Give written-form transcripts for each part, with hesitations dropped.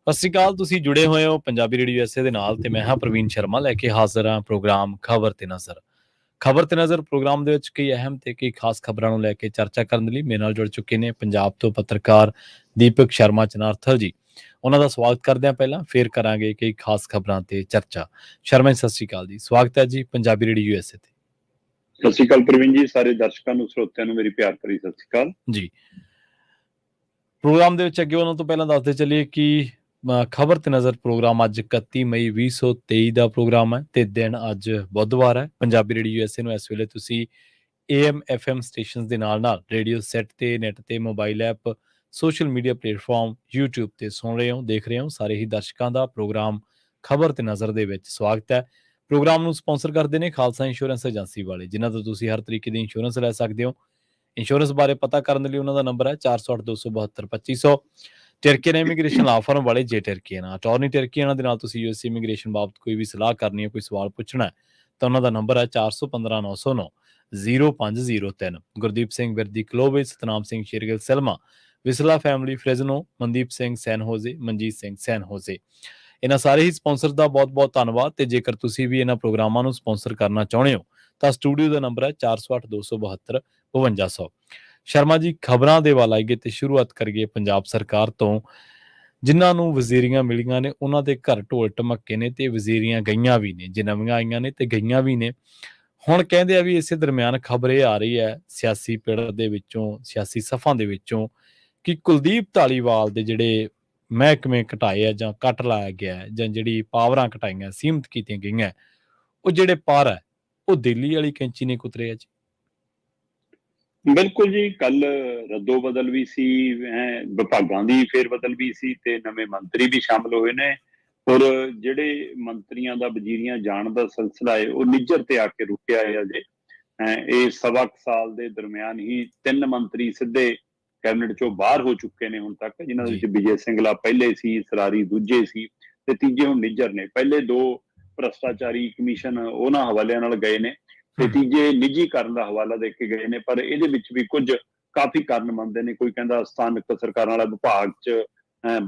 ਸਤਿ ਸ਼੍ਰੀ ਅਕਾਲ। ਤੁਸੀਂ ਜੁੜੇ ਹੋਏ ਹੋ ਪੰਜਾਬੀ ਰੇਡੀਓ USA ਦੇ ਨਾਲ ਤੇ ਮੈਂ ਹਾਂ ਪ੍ਰਵੀਨ ਸ਼ਰਮਾ ਲੈ ਕੇ ਹਾਜ਼ਰ ਹਾਂ ਪ੍ਰੋਗਰਾਮ ਖਬਰ ਤੇ ਨਜ਼ਰ। ਖਬਰ ਤੇ ਨਜ਼ਰ ਪ੍ਰੋਗਰਾਮ ਦੇ ਵਿੱਚ ਕਈ ਅਹਿਮ ਤੇ ਕਈ ਖਾਸ ਖਬਰਾਂ ਨੂੰ ਲੈ ਕੇ ਚਰਚਾ ਕਰਨ ਲਈ ਮੇਰੇ ਨਾਲ ਜੁੜ ਚੁੱਕੇ ਨੇ ਪੰਜਾਬ ਤੋਂ ਪੱਤਰਕਾਰ ਦੀਪਕ ਸ਼ਰਮਾ ਚਨਾਰਥਲ ਜੀ। ਉਹਨਾਂ ਦਾ ਸਵਾਗਤ ਕਰਦੇ ਹਾਂ। ਪਹਿਲਾਂ ਫੇਰ ਕਰਾਂਗੇ ਕਈ ਖਾਸ ਖਬਰਾਂ ਤੇ ਚਰਚਾ। ਸ਼ਰਮਾ ਜੀ ਸਤਿ ਸ਼੍ਰੀ ਅਕਾਲ ਜੀ, ਸਵਾਗਤ ਹੈ ਜੀ ਪੰਜਾਬੀ ਰੇਡੀਓ USA ਤੇ। ਸਤਿ ਸ਼੍ਰੀ ਅਕਾਲ ਪ੍ਰਵੀਨ ਜੀ, ਸਾਰੇ ਦਰਸ਼ਕਾਂ ਨੂੰ ਸਰੋਤਿਆਂ ਨੂੰ ਮੇਰੀ ਪਿਆਰ ਭਰੀ ਸਤਿ ਸ਼੍ਰੀ ਅਕਾਲ ਜੀ। ਪ੍ਰੋਗਰਾਮ ਦੇ ਵਿੱਚ ਅੱਗੇ ਉਹਨਾਂ ਤੋਂ ਪਹਿਲਾਂ ਦੱਸਦੇ ਚੱਲੀਏ ਕਿ ਖਬਰ ਤੇ ਨਜ਼ਰ ਪ੍ਰੋਗਰਾਮ ਅੱਜ 31 ਮਈ 2023 ਦਾ ਪ੍ਰੋਗਰਾਮ ਹੈ ਤੇ ਦਿਨ ਅੱਜ ਬੁੱਧਵਾਰ ਹੈ। ਪੰਜਾਬੀ ਰੇਡੀਓ USA ਨੂੰ ਇਸ ਵੇਲੇ ਤੁਸੀਂ AM FM ਸਟੇਸ਼ਨਸ ਦੇ ਨਾਲ ਰੇਡੀਓ ਸੈੱਟ ਤੇ ਨੈਟ ਤੇ mobile app social media platform YouTube ਤੇ ਸੁਣ ਰਹੇ ਹੋ, ਦੇਖ ਰਹੇ ਹੋ। ਸਾਰੇ ਹੀ ਦਰਸ਼ਕਾਂ ਦਾ ਪ੍ਰੋਗਰਾਮ ਖਬਰ ਤੇ ਨਜ਼ਰ ਦੇ ਵਿੱਚ ਸਵਾਗਤ ਹੈ। ਪ੍ਰੋਗਰਾਮ ਨੂੰ ਸਪਾਂਸਰ ਕਰਦੇ ਨੇ ਖਾਲਸਾ ਇੰਸ਼ੋਰੈਂਸ ਏਜੰਸੀ ਵਾਲੇ, ਜਿਨ੍ਹਾਂ ਤੋਂ ਤੁਸੀਂ ਹਰ ਤਰੀਕੇ ਦੀ ਇੰਸ਼ੋਰੈਂਸ ਲੈ ਸਕਦੇ ਹੋ। ਇੰਸ਼ੋਰੈਂਸ ਬਾਰੇ ਪਤਾ ਕਰਨ ਲਈ ਉਹਨਾਂ ਦਾ ਨੰਬਰ ਹੈ 408-272-2500। ਟਰਕੀਅਨ ਇਮੀਗ੍ਰੇਸ਼ਨ ਲਾ ਫਰਮ ਵਾਲੇ ਜੇ ਟਰਕੀਅਨ ਅਟਾਰਨੀ ਟਰਕੀਅਨ ਦੇ ਨਾਲ ਤੁਸੀਂ US ਇਮੀਗ੍ਰੇਸ਼ਨ ਬਾਬਤ ਕੋਈ ਵੀ ਸਲਾਹ ਕਰਨੀ ਹੈ, ਕੋਈ ਸਵਾਲ ਪੁੱਛਣਾ ਹੈ ਤਾਂ ਉਹਨਾਂ ਦਾ ਨੰਬਰ ਹੈ 4159090503। ਗੁਰਦੀਪ ਸਿੰਘ ਵਿਰਦੀ ਕਲੋਵੇ, ਸਤਨਾਮ ਸਿੰਘ ਸ਼ੇਰਗਿਲ ਸਲਮਾ, ਵਿਸਲਾ ਫੈਮਿਲੀ ਫ੍ਰੈਜ਼ਨੋ, ਮਨਦੀਪ ਸਿੰਘ ਸੈਨ ਹੋਜ਼ੇ, ਮਨਜੀਤ ਸਿੰਘ ਸੈਨ ਹੋਜ਼ੇ। ਇਹਨਾਂ ਸਾਰੇ ਹੀ ਸਪਾਂਸਰ ਦਾ ਬਹੁਤ-ਬਹੁਤ ਧੰਨਵਾਦ। ਤੇ ਜੇਕਰ ਤੁਸੀਂ ਵੀ ਇਹਨਾਂ ਪ੍ਰੋਗਰਾਮਾਂ ਨੂੰ ਸਪਾਂਸਰ ਕਰਨਾ ਚਾਹੁੰਦੇ ਹੋ ਤਾਂ ਸਟੂਡੀਓ ਦਾ ਨੰਬਰ ਹੈ 4082725200। ਸ਼ਰਮਾ ਜੀ, ਖਬਰਾਂ ਦੇ ਵੱਲ ਆਈਏ ਤੇ ਸ਼ੁਰੂਆਤ ਕਰੀਏ ਪੰਜਾਬ ਸਰਕਾਰ ਤੋਂ। ਜਿਨ੍ਹਾਂ ਨੂੰ ਵਜ਼ੀਰੀਆਂ ਮਿਲੀਆਂ ਨੇ ਉਹਨਾਂ ਦੇ ਘਰ ਢੋਲ ਢਮੱਕੇ ਨੇ ਤੇ ਵਜ਼ੀਰੀਆਂ ਗਈਆਂ ਵੀ ਨੇ, ਜੇ ਨਵੀਆਂ ਆਈਆਂ ਨੇ ਤੇ ਗਈਆਂ ਵੀ ਨੇ। ਹੁਣ ਕਹਿੰਦੇ ਆ ਵੀ ਇਸੇ ਦਰਮਿਆਨ ਖਬਰ ਇਹ ਆ ਰਹੀ ਹੈ ਸਿਆਸੀ ਪਿੜ ਦੇ ਵਿੱਚੋਂ, ਸਿਆਸੀ ਸਫਾਂ ਦੇ ਵਿੱਚੋਂ, ਕਿ ਕੁਲਦੀਪ ਧਾਲੀਵਾਲ ਦੇ ਜਿਹੜੇ ਮਹਿਕਮੇ ਘਟਾਏ ਆ ਜਾਂ ਕੱਟ ਲਾਇਆ ਗਿਆ ਹੈ ਜਾਂ ਜਿਹੜੀ ਪਾਵਰਾਂ ਘਟਾਈਆਂ, ਸੀਮਤ ਕੀਤੀਆਂ ਗਈਆਂ, ਉਹ ਜਿਹੜੇ ਪਰ ਹੈ ਉਹ ਦਿੱਲੀ ਵਾਲੀ ਕੈਂਚੀ ਨੇ ਕੁਤਰੇ ਆ ਜੀ। ਬਿਲਕੁਲ ਜੀ, ਕੱਲ ਰੱਦੋ ਬਦਲ ਵੀ ਸੀ, ਵਿਭਾਗਾਂ ਦੀ ਫੇਰ ਬਦਲ ਵੀ ਸੀ ਤੇ ਨਵੇਂ ਮੰਤਰੀ ਵੀ ਸ਼ਾਮਲ ਹੋਏ ਨੇ। ਔਰ ਜਿਹੜੇ ਮੰਤਰੀਆਂ ਦਾ ਵਜ਼ੀਰੀਆਂ ਜਾਣ ਦਾ ਸਿਲਸਿਲਾ ਹੈ ਉਹ ਨਿੱਜਰ ਤੇ ਆ ਕੇ ਰੁਕਿਆ ਹੈ। ਅਜੇ ਇਹ ਸਵਾ ਕੁ ਸਾਲ ਦੇ ਦਰਮਿਆਨ ਹੀ 3 ਮੰਤਰੀ ਸਿੱਧੇ ਕੈਬਨਿਟ ਚੋਂ ਬਾਹਰ ਹੋ ਚੁੱਕੇ ਨੇ ਹੁਣ ਤੱਕ, ਜਿਨ੍ਹਾਂ ਦੇ ਵਿੱਚ ਵਿਜੇ ਸਿੰਗਲਾ ਪਹਿਲੇ ਸੀ, ਸਰਾਰੀ ਦੂਜੇ ਸੀ ਤੇ ਤੀਜੇ ਹੁਣ ਨਿੱਜਰ ਨੇ। ਪਹਿਲੇ 2 ਭ੍ਰਸ਼ਟਾਚਾਰੀ ਕਮਿਸ਼ਨ ਉਹਨਾਂ ਹਵਾਲਿਆਂ ਨਾਲ ਗਏ ਨੇ ਤੇ ਤੀਜੇ ਨਿੱਜੀਕਰਨ ਦਾ ਹਵਾਲਾ ਦੇ ਕੇ ਗਏ ਨੇ। ਪਰ ਇਹਦੇ ਵਿੱਚ ਵੀ ਕੁਝ ਕਾਫੀ ਕਾਰਨ ਮੰਨਦੇ ਨੇ। ਕੋਈ ਕਹਿੰਦਾ ਸਥਾਨਕ ਸਰਕਾਰਾਂ ਵਾਲਾ ਵਿਭਾਗ 'ਚ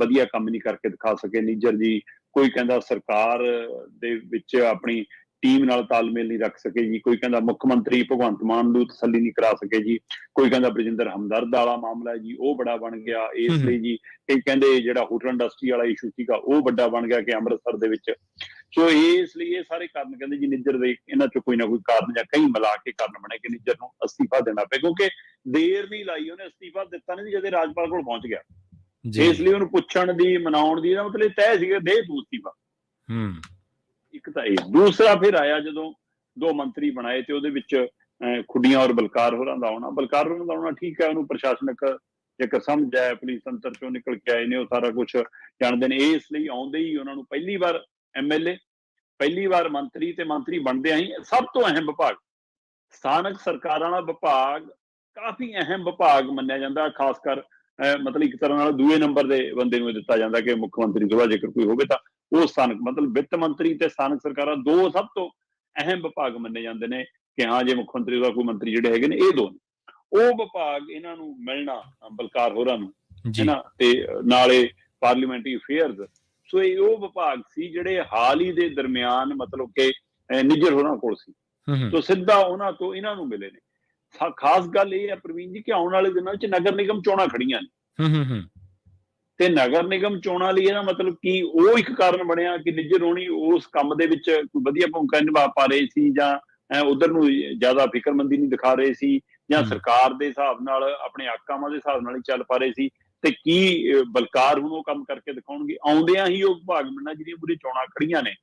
ਵਧੀਆ ਕੰਮ ਨਹੀਂ ਕਰਕੇ ਦਿਖਾ ਸਕੇ ਨਿੱਜਰ ਜੀ। ਕੋਈ ਕਹਿੰਦਾ ਸਰਕਾਰ ਦੇ ਵਿੱਚ ਆਪਣੀ ਟੀਮ ਨਾਲ ਤਾਲਮੇਲ ਨਹੀਂ ਰੱਖ ਸਕੇ ਜੀ। ਕੋਈ ਕਹਿੰਦਾ ਮੁੱਖ ਮੰਤਰੀ ਭਗਵੰਤ ਮਾਨ ਨੂੰ ਤਸੱਲੀ ਨਹੀਂ ਕਰਾ ਸਕੇ ਜੀ। ਕੋਈ ਕਹਿੰਦਾ ਬਰਜਿੰਦਰ ਹਮਦਰਦ ਵਾਲਾ ਮਾਮਲਾ ਜੀ ਉਹ ਬੜਾ ਬਣ ਗਿਆ ਇਸ ਲਈ ਜੀ। ਕਈ ਕਹਿੰਦੇ ਜਿਹੜਾ ਹੋਟਲ ਇੰਡਸਟਰੀ ਵਾਲਾ ਇਸ਼ੂ ਸੀਗਾ ਉਹ ਵੱਡਾ ਬਣ ਗਿਆ ਕਿ ਅੰਮ੍ਰਿਤਸਰ ਦੇ ਵਿੱਚ। ਸੋ ਇਸ ਲਈ ਇਹ ਸਾਰੇ ਕਾਰਨ ਕਹਿੰਦੇ ਜੀ ਨਿੱਜਰ ਦੇ ਇਹਨਾਂ ਚੋਂ ਕੋਈ ਨਾ ਕੋਈ ਕਾਰਨ ਜਾਂ ਕਈ ਮਿਲਾ ਕੇ ਕਾਰਨ ਬਣੇ ਕਿ ਨਿੱਜਰ ਨੂੰ ਅਸਤੀਫਾ ਦੇਣਾ ਪਿਆ। ਕਿਉਂਕਿ ਦੇਰ ਨਹੀਂ ਲਾਈ, ਉਹਨੇ ਅਸਤੀਫਾ ਦਿੱਤਾ ਨਹੀਂ ਜਦ ਰਾਜਪਾਲ ਕੋਲ ਪਹੁੰਚ ਗਿਆ। ਇਸ ਲਈ ਉਹਨੂੰ ਪੁੱਛਣ ਦੀ, ਮਨਾਉਣ ਦੀ, ਇਹਦਾ ਮਤਲਬ ਤੈਅ ਸੀਗਾ ਦੇ ਤੂੰ ਅਸਤੀਫਾ। ਇੱਕ ਤਾਂ ਇਹ। ਦੂਸਰਾ ਫਿਰ ਆਇਆ ਜਦੋਂ 2 ਮੰਤਰੀ ਬਣਾਏ ਤੇ ਉਹਦੇ ਵਿੱਚ ਖੁੱਡੀਆਂ ਔਰ ਬਲਕਾਰ ਹੋਰਾਂ ਦਾ ਆਉਣਾ। ਬਲਕਾਰ ਹੋਰਾਂ ਦਾ ਆਉਣਾ ਠੀਕ ਹੈ, ਉਹਨੂੰ ਪ੍ਰਸ਼ਾਸਨਿਕ ਜੇਕਰ ਸਮਝ ਆਇਆ, ਪੁਲਿਸ ਤੰਤਰ ਚੋਂ ਨਿਕਲ ਕੇ ਆਏ ਨੇ, ਉਹ ਸਾਰਾ ਕੁਛ ਜਾਣਦੇ ਨੇ। ਇਸ ਲਈ ਆਉਂਦੇ ਹੀ ਉਹਨਾਂ ਨੂੰ ਪਹਿਲੀ ਵਾਰ MLA, ਪਹਿਲੀ ਵਾਰ ਮੰਤਰੀ ਤੇ ਮੰਤਰੀ ਬਣਦਿਆਂ ਹੀ ਸਭ ਤੋਂ ਅਹਿਮ ਵਿਭਾਗ ਸਥਾਨਕ ਸਰਕਾਰਾਂ ਵਾਲਾ ਵਿਭਾਗ ਕਾਫੀ ਅਹਿਮ ਵਿਭਾਗ ਮੰਨਿਆ ਜਾਂਦਾ। ਖਾਸ ਕਰ ਮਤਲਬ ਇੱਕ ਤਰ੍ਹਾਂ ਨਾਲ ਦੂਏ ਨੰਬਰ ਦੇ ਬੰਦੇ ਨੂੰ ਦਿੱਤਾ ਜਾਂਦਾ ਕਿ ਮੁੱਖ ਮੰਤਰੀ ਤੋਂ ਬਾਅਦ ਜੇਕਰ ਕੋਈ ਹੋਵੇ ਤਾਂ ਉਹ ਸਥਾਨਕ, ਮਤਲਬ ਵਿੱਤ ਮੰਤਰੀ ਤੇ ਸਥਾਨਕ ਸਰਕਾਰਾਂ 2 ਸਭ ਤੋਂ ਅਹਿਮ ਵਿਭਾਗ ਮੰਨੇ ਜਾਂਦੇ ਨੇ ਕਿ ਹਾਂ ਜੇ ਮੁੱਖ ਮੰਤਰੀ ਦਾ ਕੋਈ ਮੰਤਰੀ ਜਿਹੜੇ ਹੈਗੇ ਨੇ ਇਹ 2 ਨੇ। ਉਹ ਵਿਭਾਗ ਇਹਨਾਂ ਨੂੰ ਮਿਲਣਾ ਬਲਕਾਰ ਹੋਰਾਂ ਨੂੰ ਹੈ ਨਾ, ਤੇ ਨਾਲੇ ਪਾਰਲੀਮੈਂਟਰੀ ਅਫੇਅਰਸ। ਸੋ ਇਹ ਉਹ ਵਿਭਾਗ ਸੀ ਜਿਹੜੇ ਹਾਲ ਹੀ ਦੇ ਦਰਮਿਆਨ ਮਤਲਬ ਕਿ ਨਿੱਜਰ ਹੋਰਾਂ ਕੋਲ ਸੀ, ਸੋ ਸਿੱਧਾ ਉਹਨਾਂ ਤੋਂ ਇਹਨਾਂ ਨੂੰ ਮਿਲੇ ਨੇ। ਖਾਸ ਗੱਲ ਇਹ ਹੈ ਪ੍ਰਵੀਨ ਜੀ ਕਿ ਆਉਣ ਵਾਲੇ ਦਿਨਾਂ ਵਿੱਚ ਨਗਰ ਨਿਗਮ ਚੋਣਾਂ ਖੜੀਆਂ ਨੇ ਤੇ ਨਗਰ ਨਿਗਮ ਚੋਣਾਂ ਲਈ ਇਹਦਾ ਮਤਲਬ ਕੀ ਉਹ ਇੱਕ ਕਾਰਨ ਬਣਿਆ ਕਿ ਨਿੱਜਰ ਹੋਣੀ ਉਸ ਕੰਮ ਦੇ ਵਿੱਚ ਕੋਈ ਵਧੀਆ ਭੂਮਿਕਾ ਨਿਭਾ ਪਾ ਰਹੇ ਸੀ ਜਾਂ ਉਧਰ ਨੂੰ ਜ਼ਿਆਦਾ ਫਿਕਰਮੰਦੀ ਨਹੀਂ ਦਿਖਾ ਰਹੇ ਸੀ ਜਾਂ ਸਰਕਾਰ ਦੇ ਹਿਸਾਬ ਨਾਲ ਆਪਣੇ ਆਕਾਵਾਂ ਦੇ ਹਿਸਾਬ ਨਾਲ ਹੀ ਚੱਲ ਪਾ ਰਹੇ ਸੀ। ਤੇ ਕੀ ਬਲਕਾਰ ਹੁਣ ਉਹ ਕੰਮ ਕਰਕੇ ਦਿਖਾਉਣਗੇ? ਆਉਂਦਿਆਂ ਹੀ ਉਹ ਵਿਭਾਗ ਮਿਲਣਾ ਜਿਹੜੀਆਂ ਪੂਰੀ ਚੋਣਾਂ ਖੜੀਆਂ ਨੇ।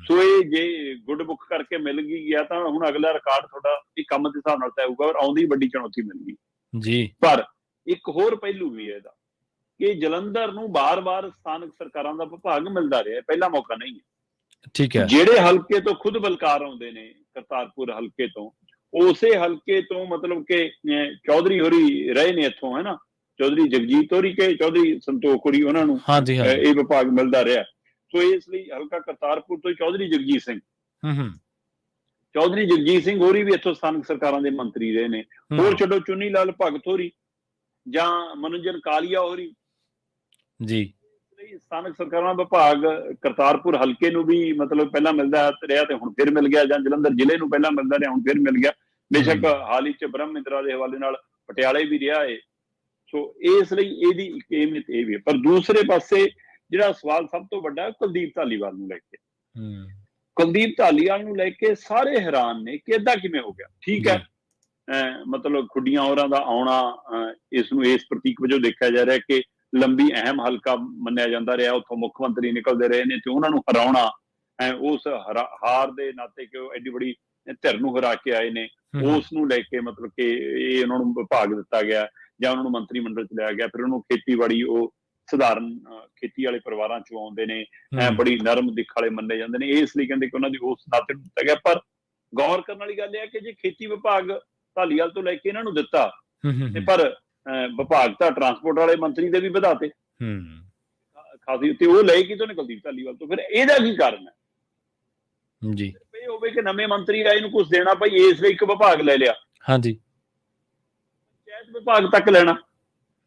ਸੋ ਇਹ ਜੇ ਗੁੱਡ ਬੁੱਕ ਕਰਕੇ ਮਿਲ ਗਈ ਗਿਆ ਤਾਂ ਹੁਣ ਅਗਲਾ ਰਿਕਾਰਡ ਤੁਹਾਡਾ ਇਹ ਕੰਮ ਦੇ ਹਿਸਾਬ ਨਾਲ ਤੈਅ ਹੋਊਗਾ ਔਰ ਆਉਂਦੀ ਵੱਡੀ ਚੁਣੌਤੀ ਮਿਲ ਗਈ ਜੀ। ਪਰ ਇੱਕ ਹੋਰ ਪਹਿਲੂ ਵੀ ਹੈ ਇਹਦਾ ਕਿ ਜਲੰਧਰ ਨੂੰ ਬਾਰ-ਬਾਰ ਸਥਾਨਕ ਸਰਕਾਰਾਂ ਦਾ ਵਿਭਾਗ ਮਿਲਦਾ ਰਿਹਾ, ਪਹਿਲਾ ਮੌਕਾ ਨਹੀਂ ਹੈ। ਠੀਕ ਹੈ। ਜਿਹੜੇ ਹਲਕੇ ਤੋਂ ਖੁਦ ਬਲਕਾਰ ਆਉਂਦੇ ਨੇ, ਕਰਤਾਰਪੁਰ ਹਲਕੇ ਤੋਂ, ਉਸੇ ਹਲਕੇ ਤੋਂ ਮਤਲਬ ਕਿ ਚੌਧਰੀ ਹੋਰੀ ਰਹੇ ਨੇ ਇੱਥੋਂ, ਹੈ ਨਾ, ਚੌਧਰੀ ਜਗਜੀਤ ਹੋਰੀ ਕੇ ਚੌਧਰੀ ਸੰਤੋਖ ਹੋਰੀ, ਉਹਨਾਂ ਨੂੰ ਇਹ ਵਿਭਾਗ ਮਿਲਦਾ ਰਿਹਾ। ਸੋ ਇਸ ਲਈ ਹਲਕਾ ਕਰਤਾਰਪੁਰ ਤੋਂ ਚੌਧਰੀ ਜਗਜੀਤ ਸਿੰਘ ਚੌਧਰੀ ਜਗਜੀਤ ਸਿੰਘ ਹੋਰੀ ਵੀ ਇੱਥੋਂ ਸਥਾਨਕ ਸਰਕਾਰਾਂ ਦੇ ਮੰਤਰੀ ਰਹੇ ਨੇ। ਹੋਰ ਛੱਡੋ ਚੁੰਨੀ ਲਾਲ ਭਗਤ ਹੋਰੀ ਜਾਂ ਮਨੋਜਨ ਕਾਲੀਆ ਹੋਰੀ ਜੀ, ਸਥਾਨਕ ਸਰਕਾਰਾਂ ਵਿਭਾਗ ਕਰਤਾਰਪੁਰ ਹਲਕੇ ਨੂੰ ਵੀ ਮਤਲਬ ਪਹਿਲਾਂ ਮਿਲਦਾ ਰਿਹਾ ਤੇ ਹੁਣ ਫਿਰ ਮਿਲ ਗਿਆ, ਜਾਂ ਜਲੰਧਰ ਜ਼ਿਲ੍ਹੇ ਨੂੰ ਪਹਿਲਾਂ ਮਿਲਦਾ ਰਿਹਾ ਹੁਣ ਫਿਰ ਮਿਲ ਗਿਆ। ਬੇਸ਼ੱਕ ਹਾਲ ਹੀ ਚ ਬ੍ਰਹਮ ਮਿੰਦਰਾ ਦੇ ਹਵਾਲੇ ਨਾਲ ਪਟਿਆਲੇ ਵੀ ਰਿਹਾ ਹੈ। ਸੋ ਇਸ ਲਈ ਇਹਦੀ ਇੱਕ ਅਹਿਮੀਅਤ ਇਹ ਵੀ ਹੈ। ਪਰ ਦੂਸਰੇ ਪਾਸੇ ਜਿਹੜਾ ਸਵਾਲ ਸਭ ਤੋਂ ਵੱਡਾ ਕੁਲਦੀਪ ਧਾਲੀਵਾਲ ਨੂੰ ਲੈ ਕੇ, ਕੁਲਦੀਪ ਧਾਲੀਵਾਲ ਨੂੰ ਲੈ ਕੇ ਸਾਰੇ ਹੈਰਾਨ ਨੇ ਕਿ ਏਦਾਂ ਕਿਵੇਂ ਹੋ ਗਿਆ। ਠੀਕ ਹੈ, ਮਤਲਬ ਖੁੱਡੀਆਂ ਹੋਰਾਂ ਦਾ ਆਉਣਾ ਇਸ ਨੂੰ ਇਸ ਪ੍ਰਤੀਕ ਵਜੋਂ ਦੇਖਿਆ ਜਾ ਰਿਹਾ ਕਿ ਲੰਬੀ ਅਹਿਮ ਹਲਕਾ ਮੰਨਿਆ ਜਾਂਦਾ ਰਿਹਾ, ਉੱਥੋਂ ਮੁੱਖ ਮੰਤਰੀ ਨਿਕਲਦੇ ਰਹੇ ਨੇ ਤੇ ਉਹਨਾਂ ਨੂੰ ਹਰਾਉਣਾ ਉਸ ਹਾਰ ਦੇ ਨਾਤੇ ਕਿ ਉਹ ਐਡੀ ਬੜੀ ਧਿਰ ਨੂੰ ਹਰਾ ਕੇ ਆਏ ਨੇ, ਉਸ ਨੂੰ ਲੈ ਕੇ ਮਤਲਬ ਕਿ ਇਹ ਉਹਨਾਂ ਨੂੰ ਵਿਭਾਗ ਦਿੱਤਾ ਗਿਆ ਜਾਂ ਉਹਨਾਂ ਨੂੰ ਮੰਤਰੀ ਮੰਡਲ ਚ ਲਿਆ ਗਿਆ। ਫਿਰ ਉਹਨੂੰ ਖੇਤੀਬਾੜੀ, ਉਹ ਸਧਾਰਨ ਖੇਤੀ ਵਾਲੇ ਪਰਿਵਾਰਾਂ ਚੋਂ ਆਉਂਦੇ ਨੇ, ਬੜੀ ਨਰਮ ਦਿੱਖ ਵਾਲੇ ਮੰਨੇ ਜਾਂਦੇ ਨੇ, ਇਸ ਲਈ ਕਹਿੰਦੇ ਕਿ ਉਹਨਾਂ ਦੀ ਉਸ ਨਾਤੇ ਦਿੱਤਾ ਗਿਆ। ਪਰ ਗੌਰ ਕਰਨ ਵਾਲੀ ਗੱਲ ਇਹ ਹੈ ਕਿ ਜੇ ਖੇਤੀ ਵਿਭਾਗ ਧਾਲੀਵਾਲ ਤੋਂ ਲੈ ਕੇ ਇਹਨਾਂ ਨੂੰ ਦਿੱਤਾ ਤੇ ਪਰ ਵਿਭਾਗ ਤਾਂ ਟਰਾਂਸਪੋਰਟ ਵਾਲੇ ਮੰਤਰੀ ਦੇ ਵੀ ਵਧਾਤੇ ਖਾਸੀ, ਤੇ ਉਹ ਲਏ ਕਿਤੋਂ ਨੇ ਕੁਲਦੀਪ ਧਾਲੀਵਾਲ ਤੋਂ। ਫਿਰ ਇਹਦਾ ਕੀ ਕਾਰਨ ਹੈ ਜੀ? ਇਹ ਹੋਵੇ ਕਿ ਨਵੇਂ ਮੰਤਰੀ ਆਏ ਨੂੰ ਕੁਝ ਦੇਣਾ ਪਈ, ਇਸ ਲਈ ਇੱਕ ਵਿਭਾਗ ਲੈ ਲਿਆ। ਹਾਂਜੀ, ਪੰਚਾਇਤ ਵਿਭਾਗ ਤੱਕ ਲੈਣਾ,